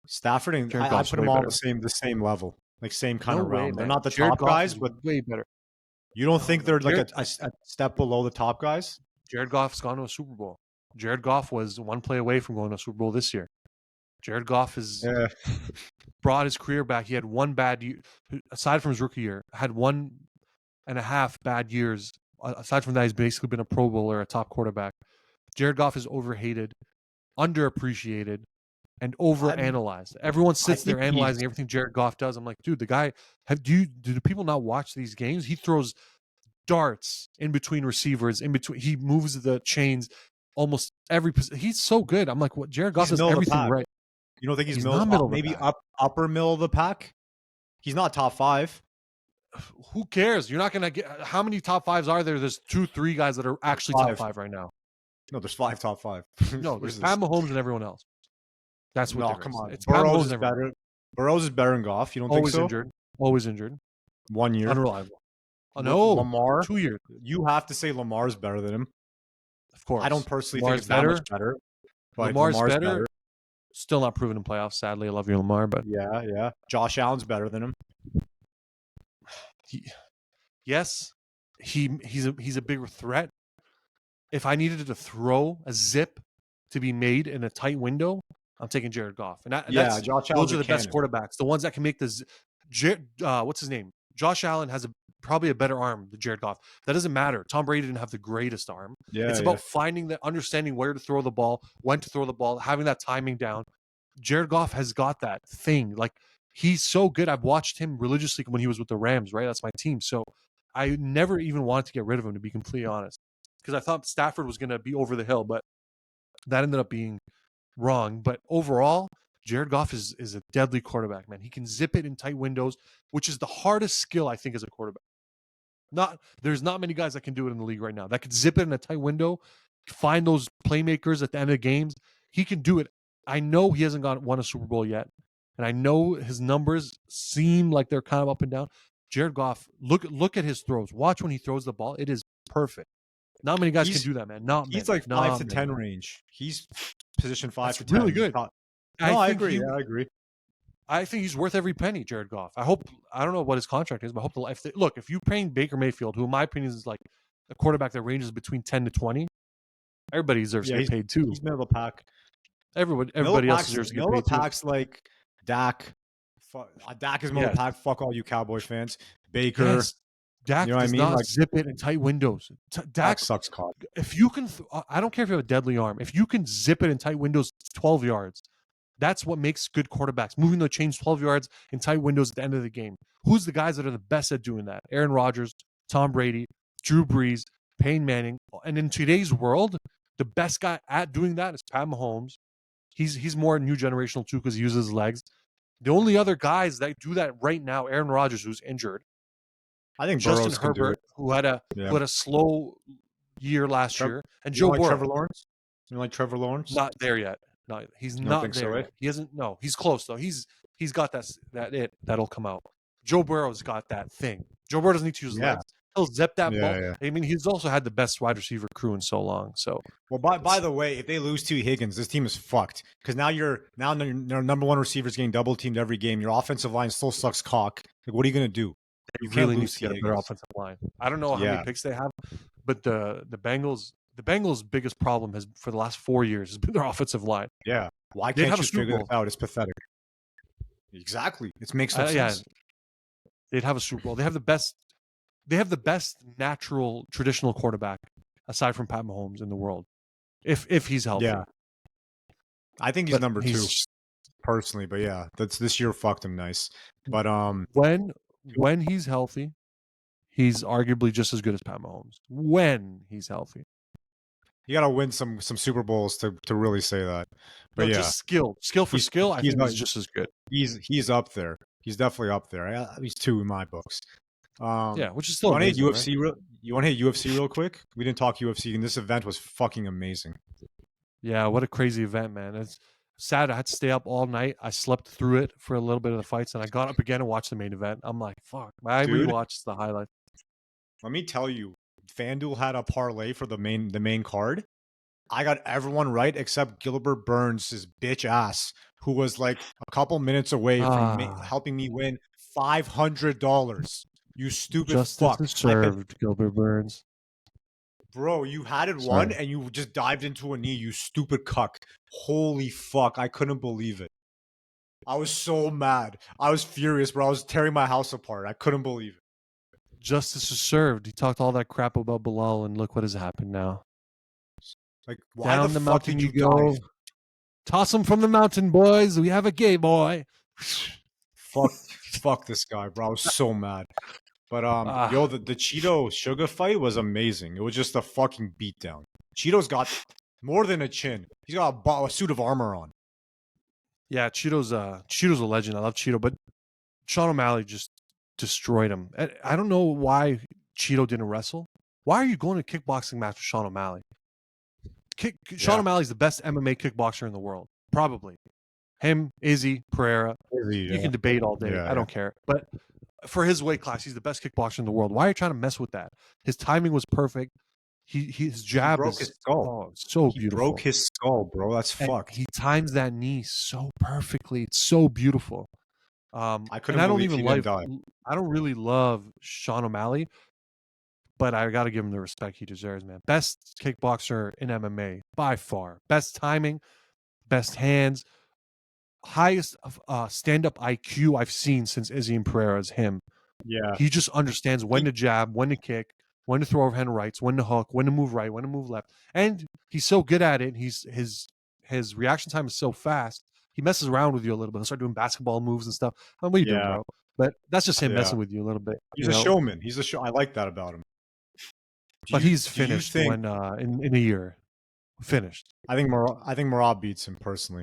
Stafford and I put them all the same level, like same kind of realm. They're not the top guys, but way better. You don't think they're like a step below the top guys? Jared Goff's gone to a Super Bowl. Jared Goff was one play away from going to a Super Bowl this year. Jared Goff has brought his career back. He had one bad year, aside from his rookie year, had 1.5 bad years. Aside from that, he's basically been a Pro Bowler, a top quarterback. Jared Goff is overhated, underappreciated, and overanalyzed. Everyone sits there analyzing everything Jared Goff does. I'm like, dude, the guy, do people not watch these games? He throws darts in between receivers, he moves the chains almost every. He's so good. I'm like, what? Jared Goff does everything right. You don't think he's middle? Maybe upper middle of the pack. He's not top 5. Who cares? You're not gonna get. How many top 5s are there? There's 2-3 guys that are actually top 5 right now. No, there's 5 top 5. No, there's Pat Mahomes and everyone else. That's what. No, come on. It's Burrows is better. Burrows is better than Goff. You don't think so? Always injured. 1 year. Unreliable. No, Lamar. 2 years, You have to say Lamar's better than him. of course. I don't personally think Lamar's it's that better. much better, but Lamar's Lamar's better. better. Still not proven in playoffs. Sadly, I love you, Lamar, but Yeah. Josh Allen's better than him. yes, he's a bigger threat. If I needed to throw a zip to be made in a tight window, I'm taking Jared Goff, and Yeah, Josh Allen's those are a the best cannon. quarterbacks, the ones that can make the. What's his name? Josh Allen has probably a better arm than Jared Goff. That doesn't matter. Tom Brady didn't have the greatest arm. It's Yeah. about understanding where to throw the ball, when to throw the ball, having that timing down. Jared Goff has got that thing. Like, he's so good. I've watched him religiously when he was with the Rams, right? That's my team. So I never even wanted to get rid of him, to be completely honest, because I thought Stafford was going to be over the hill, but that ended up being wrong. But overall, Jared Goff is a deadly quarterback, man. He can zip it in tight windows, which is the hardest skill, I think, as a quarterback. There's not many guys that can do it in the league right now that could zip it in a tight window, find those playmakers at the end of games. He can do it. I know he hasn't won a Super Bowl yet, and I know his numbers seem like they're kind of up and down. Jared Goff, look at his throws. Watch when he throws the ball; it is perfect. Not many guys can do that, man. He's like 5 to 10 range. He's position 5 That's to 10. really good. I agree. I agree. I think he's worth every penny, Jared Goff. I don't know what his contract is, but I hope if you're paying Baker Mayfield, who in my opinion is like a quarterback that ranges between 10 to 20, everybody deserves to get paid too. He's middle of the pack. Everybody else deserves to get paid too. Middle of the pack's like Dak. Dak is middle of the pack. Fuck all you Cowboy fans. Baker. Yes. Dak does not zip it in tight windows. Dak sucks cock. If you can, I don't care if you have a deadly arm. If you can zip it in tight windows 12 yards, that's what makes good quarterbacks. Moving the chains 12 yards in tight windows at the end of the game. Who's the guys that are the best at doing that? Aaron Rodgers, Tom Brady, Drew Brees, Peyton Manning. And in today's world, the best guy at doing that is Pat Mahomes. He's more new generational too because he uses his legs. The only other guys that do that right now, Aaron Rodgers, who's injured. I think Justin Burrow's Herbert, who had a slow year last year, and Joe Burrow. Trevor Lawrence? You like Trevor Lawrence? Not there yet. No, he's not there yet. He hasn't. No, he's close though. He's got that'll come out. Joe Burrow's got that thing. Joe Burrow doesn't need to use his legs. He'll zip that ball. Yeah. I mean, he's also had the best wide receiver crew in so long. So, well, by the way, if they lose to Higgins, this team is fucked because now your number one receiver is getting double teamed every game. Your offensive line still sucks cock. Like, what are you gonna do? You really need to get a better offensive line. I don't know how many picks they have, but the Bengals' biggest problem has for the last 4 years has been their offensive line. Yeah, why can't you figure it out? It's pathetic. Exactly, it makes no sense. They'd have a Super Bowl. They have the best. They have the best natural traditional quarterback aside from Pat Mahomes in the world, if he's healthy. Yeah, I think he's number 2 personally, but yeah, this year fucked him nice. But when he's healthy, he's arguably just as good as Pat Mahomes. When he's healthy, you got to win some Super Bowls to really say that. But just skill for skill. I think he's just as good. He's up there. He's definitely up there. He's 2 in my books. Which is still amazing. You want to hit UFC right? real quick? We didn't talk UFC, and this event was fucking amazing. Yeah, what a crazy event, man. It's sad. I had to stay up all night. I slept through it for a little bit of the fights, and I got up again and watched the main event. I'm like, fuck. I rewatched the highlights. Let me tell you, FanDuel had a parlay for the main card. I got everyone right except Gilbert Burns' bitch ass, who was like a couple minutes away from helping me win $500. You stupid fuck. Justice served, Gilbert Burns. Bro, you had it won and you just dived into a knee, you stupid cuck. Holy fuck, I couldn't believe it. I was so mad. I was furious, bro. I was tearing my house apart. I couldn't believe it. Justice is served. He talked all that crap about Bilal, and look what has happened now. Like, why down the mountain did you go. Dive? Toss him from the mountain, boys. We have a gay boy. Fuck this guy, bro. I was so mad. But the Cheeto Sugar fight was amazing. It was just a fucking beatdown. Cheeto's got more than a chin. He's got a suit of armor on. Yeah, Cheeto's a legend. I love Cheeto, but Sean O'Malley just destroyed him. I don't know why Cheeto didn't wrestle. Why are you going to a kickboxing match with Sean O'Malley? Sean O'Malley's the best MMA kickboxer in the world, probably. Him, Izzy, Pereira. You can debate all day. I don't care. But for his weight class, he's the best kickboxer in the world. Why are you trying to mess with that? His timing was perfect. His jab broke his is skull. so He beautiful. broke his skull, bro. That's And fucked. he times that knee so perfectly. It's so beautiful. I couldn't and I don't believe even he didn't like. die. I don't really love Sean O'Malley, but I got to give him the respect he deserves, man. Best kickboxer in MMA by far. Best timing, best hands, highest stand-up IQ I've seen since Izzy and Pereira is him. Yeah. He just understands when to jab, when to kick, when to throw overhand rights, when to hook, when to move right, when to move left. And he's so good at it. His reaction time is so fast. He messes around with you a little bit. He'll start doing basketball moves and stuff. What are you doing, bro? But that's just him messing with you a little bit. He's a showman. He's a show. I like that about him. But he's finished when in a year. Finished. I think Merab beats him personally.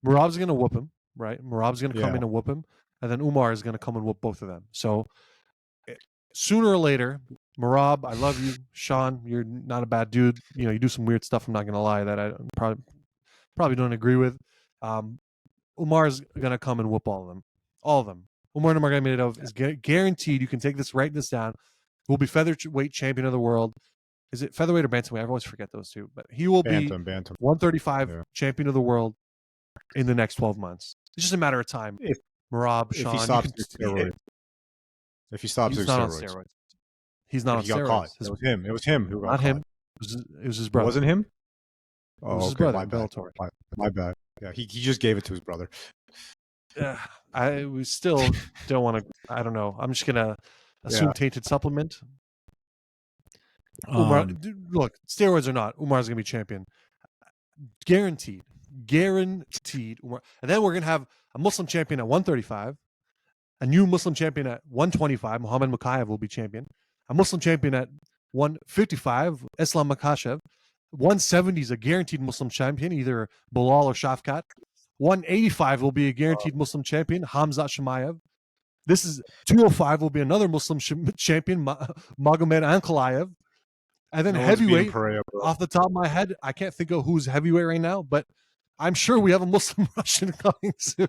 Merab's gonna whoop him, right? Merab's gonna come in and whoop him, and then Umar is gonna come and whoop both of them. So sooner or later, Merab, I love you, Sean. You're not a bad dude. You know, you do some weird stuff. I'm not gonna lie that I probably don't agree with. Umar's gonna come and whoop all of them. Umar Nurmagomedov is guaranteed. You can take this, write this down. Will be featherweight champion of the world. Is it featherweight or bantamweight? I always forget those two. But he will be 135 champion of the world in the next 12 months. It's just a matter of time. Merab, Sean, if he stops steroids. If he stops he's not on steroids. He's not on steroids. Caught. It was him. It was him who got not caught. Him. It was his brother. It wasn't him? Oh, it was his brother, Bellator. My bad. Yeah, he just gave it to his brother. We still don't want to. I don't know. I'm just gonna assume tainted supplement. Umar, look, steroids or not, Umar's gonna be champion, guaranteed. Umar. And then we're gonna have a Muslim champion at 135, a new Muslim champion at 125. Muhammad Mukayev will be champion. A Muslim champion at 155, Islam Makhachev. 170 is a guaranteed Muslim champion, either Bilal or Shafkat. 185 will be a guaranteed Muslim champion, Hamzat Shemaev. This is 205 will be another Muslim champion, Magomed Ankalaev. And then heavyweight, off the top of my head, I can't think of who's heavyweight right now, but I'm sure we have a Muslim Russian coming soon.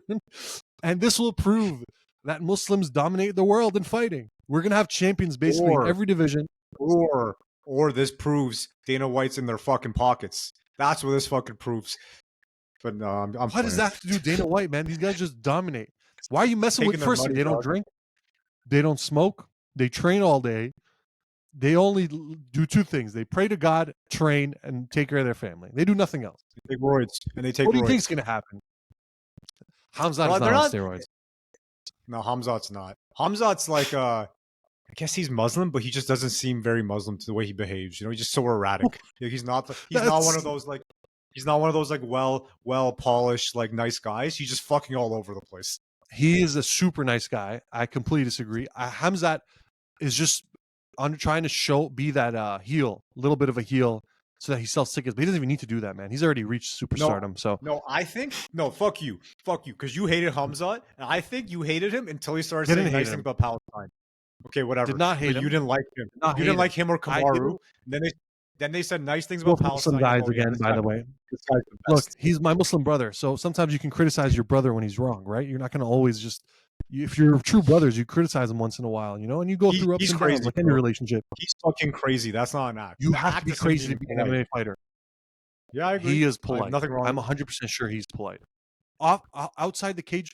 And this will prove that Muslims dominate the world in fighting. We're going to have champions basically in every division. Or this proves Dana White's in their fucking pockets. That's what this fucking proves. But no, I'm What does that have to do with Dana White, man? These guys just dominate. Why are you messing with? First, they don't drink, they don't smoke, they train all day. They only do two things: they pray to God, train, and take care of their family. They do nothing else. They take roids, and they take. What do you think's going to happen? Hamzat's not on steroids. No, Hamzat's not. Hamzat's like I guess he's Muslim, but he just doesn't seem very Muslim to the way he behaves. You know, he's just so erratic. He's not. He's not one of those like. He's not one of those like well polished like nice guys. He's just fucking all over the place. He is a super nice guy. I completely disagree. Hamzat is just trying to be that heel, a little bit of a heel, so that he sells tickets. But he doesn't even need to do that, man. He's already reached superstardom. Fuck you, because you hated Hamzat, and I think you hated him until he started saying nice things about Palestine. Okay, whatever. Did not hate him. You didn't like him. You didn't like him or Kamaru. Then they said nice things about Palestine. Muslim guys again, by the way. Look, he's my Muslim brother, so sometimes you can criticize your brother when he's wrong, right? You're not going to always just. If you're true brothers, you criticize them once in a while, you know, and you go through ups and downs like any relationship. He's fucking crazy. That's not an act. You have to be crazy to be an MMA fighter. Yeah, I agree. He is polite. Nothing wrong. I'm 100% sure he's polite. Outside the cage,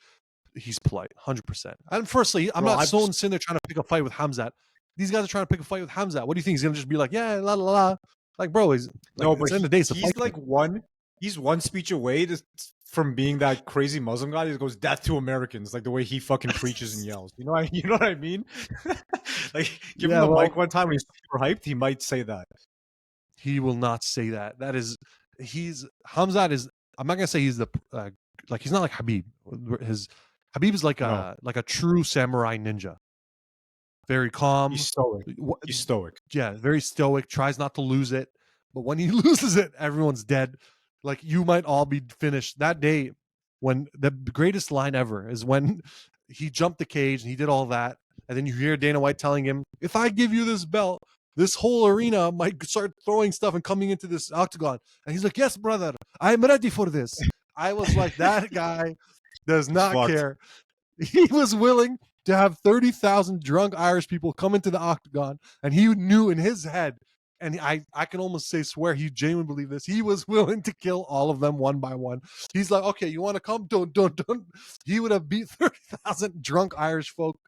he's polite, 100%. And firstly, I'm not sitting there trying to pick a fight with Hamzat. These guys are trying to pick a fight with Hamzat. What do you think? He's going to just be like, yeah, la, la, la. Like, bro, he's like, no, but at the end of the day, he's one speech away from being that crazy Muslim guy that goes death to Americans, like the way he fucking preaches and yells. You know what I mean? Like, give him the mic one time when he's super hyped, he might say that. He will not say that. Hamzat is. I'm not gonna say he's the like he's not like Habib. Habib is like a true samurai ninja. Very calm. He's stoic. Yeah, very stoic. Tries not to lose it, but when he loses it, everyone's dead. Like, you might all be finished that day. When the greatest line ever is when he jumped the cage and he did all that, and then you hear Dana White telling him, "If I give you this belt, this whole arena might start throwing stuff and coming into this octagon." And he's like, "Yes, brother, I'm ready for this." I was like, that guy does not care. He was willing to have 30,000 drunk Irish people come into the octagon, and he knew in his head, and I can almost say swear he genuinely believed this. He was willing to kill all of them one by one. He's like, okay, you want to come? Don't. He would have beat 30,000 drunk Irish folk.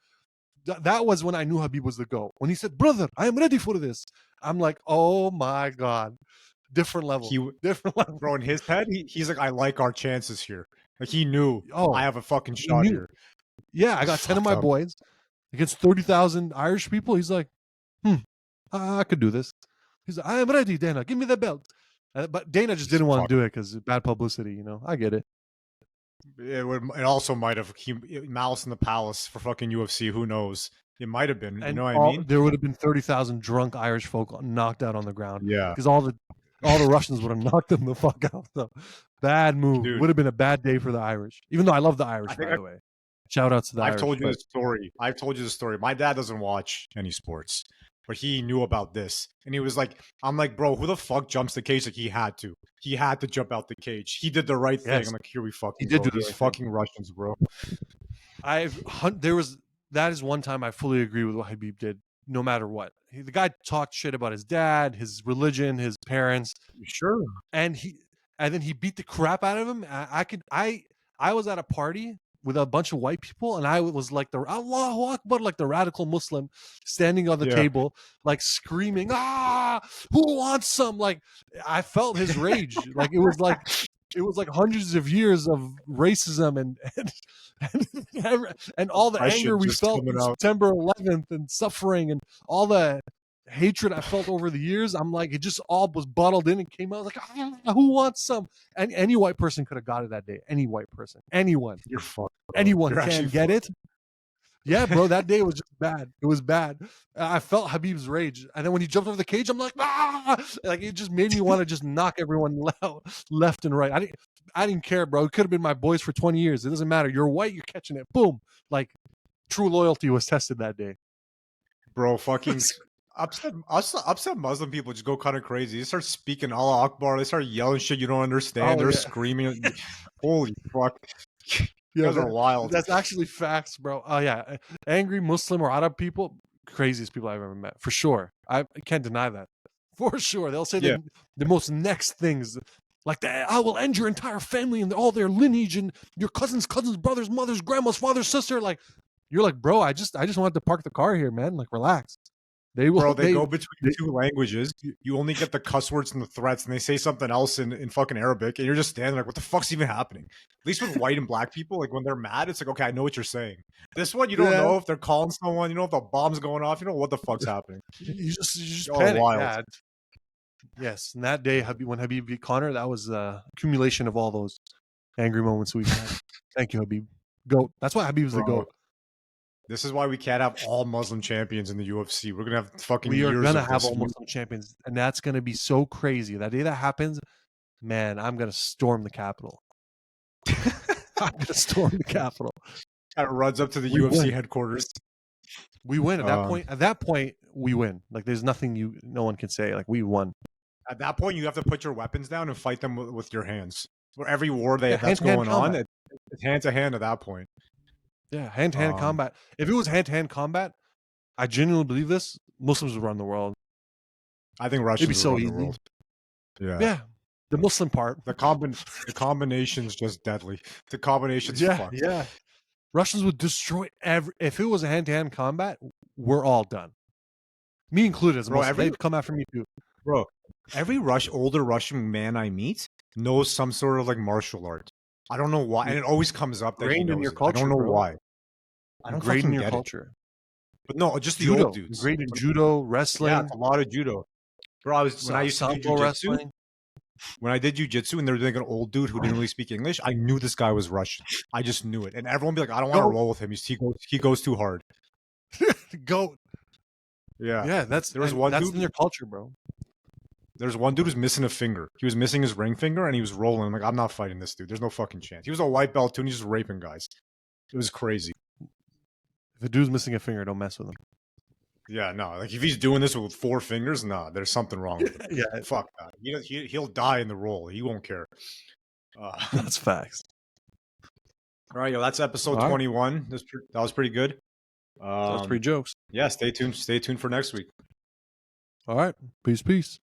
That was when I knew Habib was the GOAT. When he said, brother, I am ready for this. I'm like, oh my God. Different level. Different level. Bro, in his head, he's like, I like our chances here. Like, he knew, I have a fucking he shot knew. here. Yeah, I got 10 of my boys against 30,000 Irish people. He's like, I could do this. He's like, I am ready, Dana. Give me the belt. But Dana just didn't want to do it because bad publicity, you know. I get it. It also might have Malice in the Palace for fucking UFC. Who knows? It might have been. And you know what I mean? There would have been 30,000 drunk Irish folk knocked out on the ground. Yeah, because all the Russians would have knocked them the fuck out. So bad move. Dude, would have been a bad day for the Irish. Even though I love the Irish, by the way. Shout out to the Irish. I've told you the story. My dad doesn't watch any sports, but he knew about this, and he was like, "I'm like, bro, who the fuck jumps the cage?" Like, he had to jump out the cage. He did the right thing. I'm like, here we fucking go. These fucking Russians, bro. That is one time I fully agree with what Habib did. No matter what, the guy talked shit about his dad, his religion, his parents. Sure. And then he beat the crap out of him. I was at a party with a bunch of white people, and I was like the Allahu Akbar, like the radical Muslim, standing on the table, like screaming, who wants some? Like, I felt his rage. Like, it was like hundreds of years of racism and all the anger we felt on September 11th and suffering and all the hatred I felt over the years. I'm like, it just all was bottled in and came out like, who wants some? And any white person could have got it that day. Any white person, anyone. You're fucked. Anyone can get it. Yeah, bro, that day was just bad. It was bad. I felt Habib's rage. And then when he jumped over the cage, I'm like, like, it just made me want to just knock everyone left and right. I didn't care, bro. It could have been my boys for 20 years. It doesn't matter. You're white, you're catching it. Boom. Like, true loyalty was tested that day. Bro, fucking upset Muslim people just go kind of crazy. They start speaking Allah Akbar. They start yelling shit you don't understand. They're screaming. Holy fuck. You guys are wild. That's actually facts, bro. Oh, yeah. Angry Muslim or Arab people, craziest people I've ever met. For sure. I can't deny that. For sure. They'll say the most next things. Like, I will end your entire family and all their lineage and your cousins, brothers, mothers, grandmas, father, sister. Like, you're like, bro, I just wanted to park the car here, man. Like, relax. They go between two languages. You only get the cuss words and the threats, and they say something else in fucking Arabic, and you're just standing like, what the fuck's even happening? At least with white and black people, like, when they're mad, it's like, okay, I know what you're saying. This one, you don't know if they're calling someone, you know if the bomb's going off, you know what the fuck's happening. You just panic. Wild. Yes, and that day, when Habib beat Conor, that was accumulation of all those angry moments we've had. Thank you, Habib. GOAT. That's why Habib's the GOAT. This is why we can't have all Muslim champions in the UFC. We're gonna have fucking. We are gonna have all Muslim champions, and that's gonna be so crazy. That day that happens, man, I'm gonna storm the Capitol. I'm gonna storm the Capitol. It runs up to the UFC headquarters. We win at that point. At that point, we win. Like, there's nothing no one can say. Like, we won. At that point, you have to put your weapons down and fight them with your hands. For every war that's going on, it's hand to hand at that point. Yeah, hand-to-hand combat. If it was hand-to-hand combat, I genuinely believe this, Muslims would run the world. I think Russians would run the world. Yeah. The Muslim part. The combination's just deadly. The combination's fucked. Yeah. Russians would destroy if it was a hand-to-hand combat, we're all done. Me included as Muslim. They'd come after me too. Bro, every older Russian man I meet knows some sort of like martial art. I don't know why, and it always comes up that ingrained in your culture. I don't know why. I don't ingrained in your culture. But no, just judo. The old dudes. Ingrained in judo, wrestling. Yeah, a lot of judo. Bro, when I used to do jiu-jitsu, when I did jiu-jitsu and they were doing an old dude who didn't really speak English, I knew this guy was Russian. I just knew it. And everyone would be like, I don't want to roll with him. He goes too hard. Goat. Yeah. Yeah, that's in their culture, bro. There's one dude who's missing a finger. He was missing his ring finger and he was rolling. I'm like, I'm not fighting this dude. There's no fucking chance. He was a white belt too and he's just raping guys. It was crazy. If a dude's missing a finger, don't mess with him. Yeah, no. Like, if he's doing this with 4 fingers, nah, there's something wrong with him. Yeah. Fuck that. He'll die in the roll. He won't care. That's facts. All right, yo, that's episode 21. That was pretty good. So that's 3 jokes. Yeah, stay tuned. Stay tuned for next week. All right. Peace.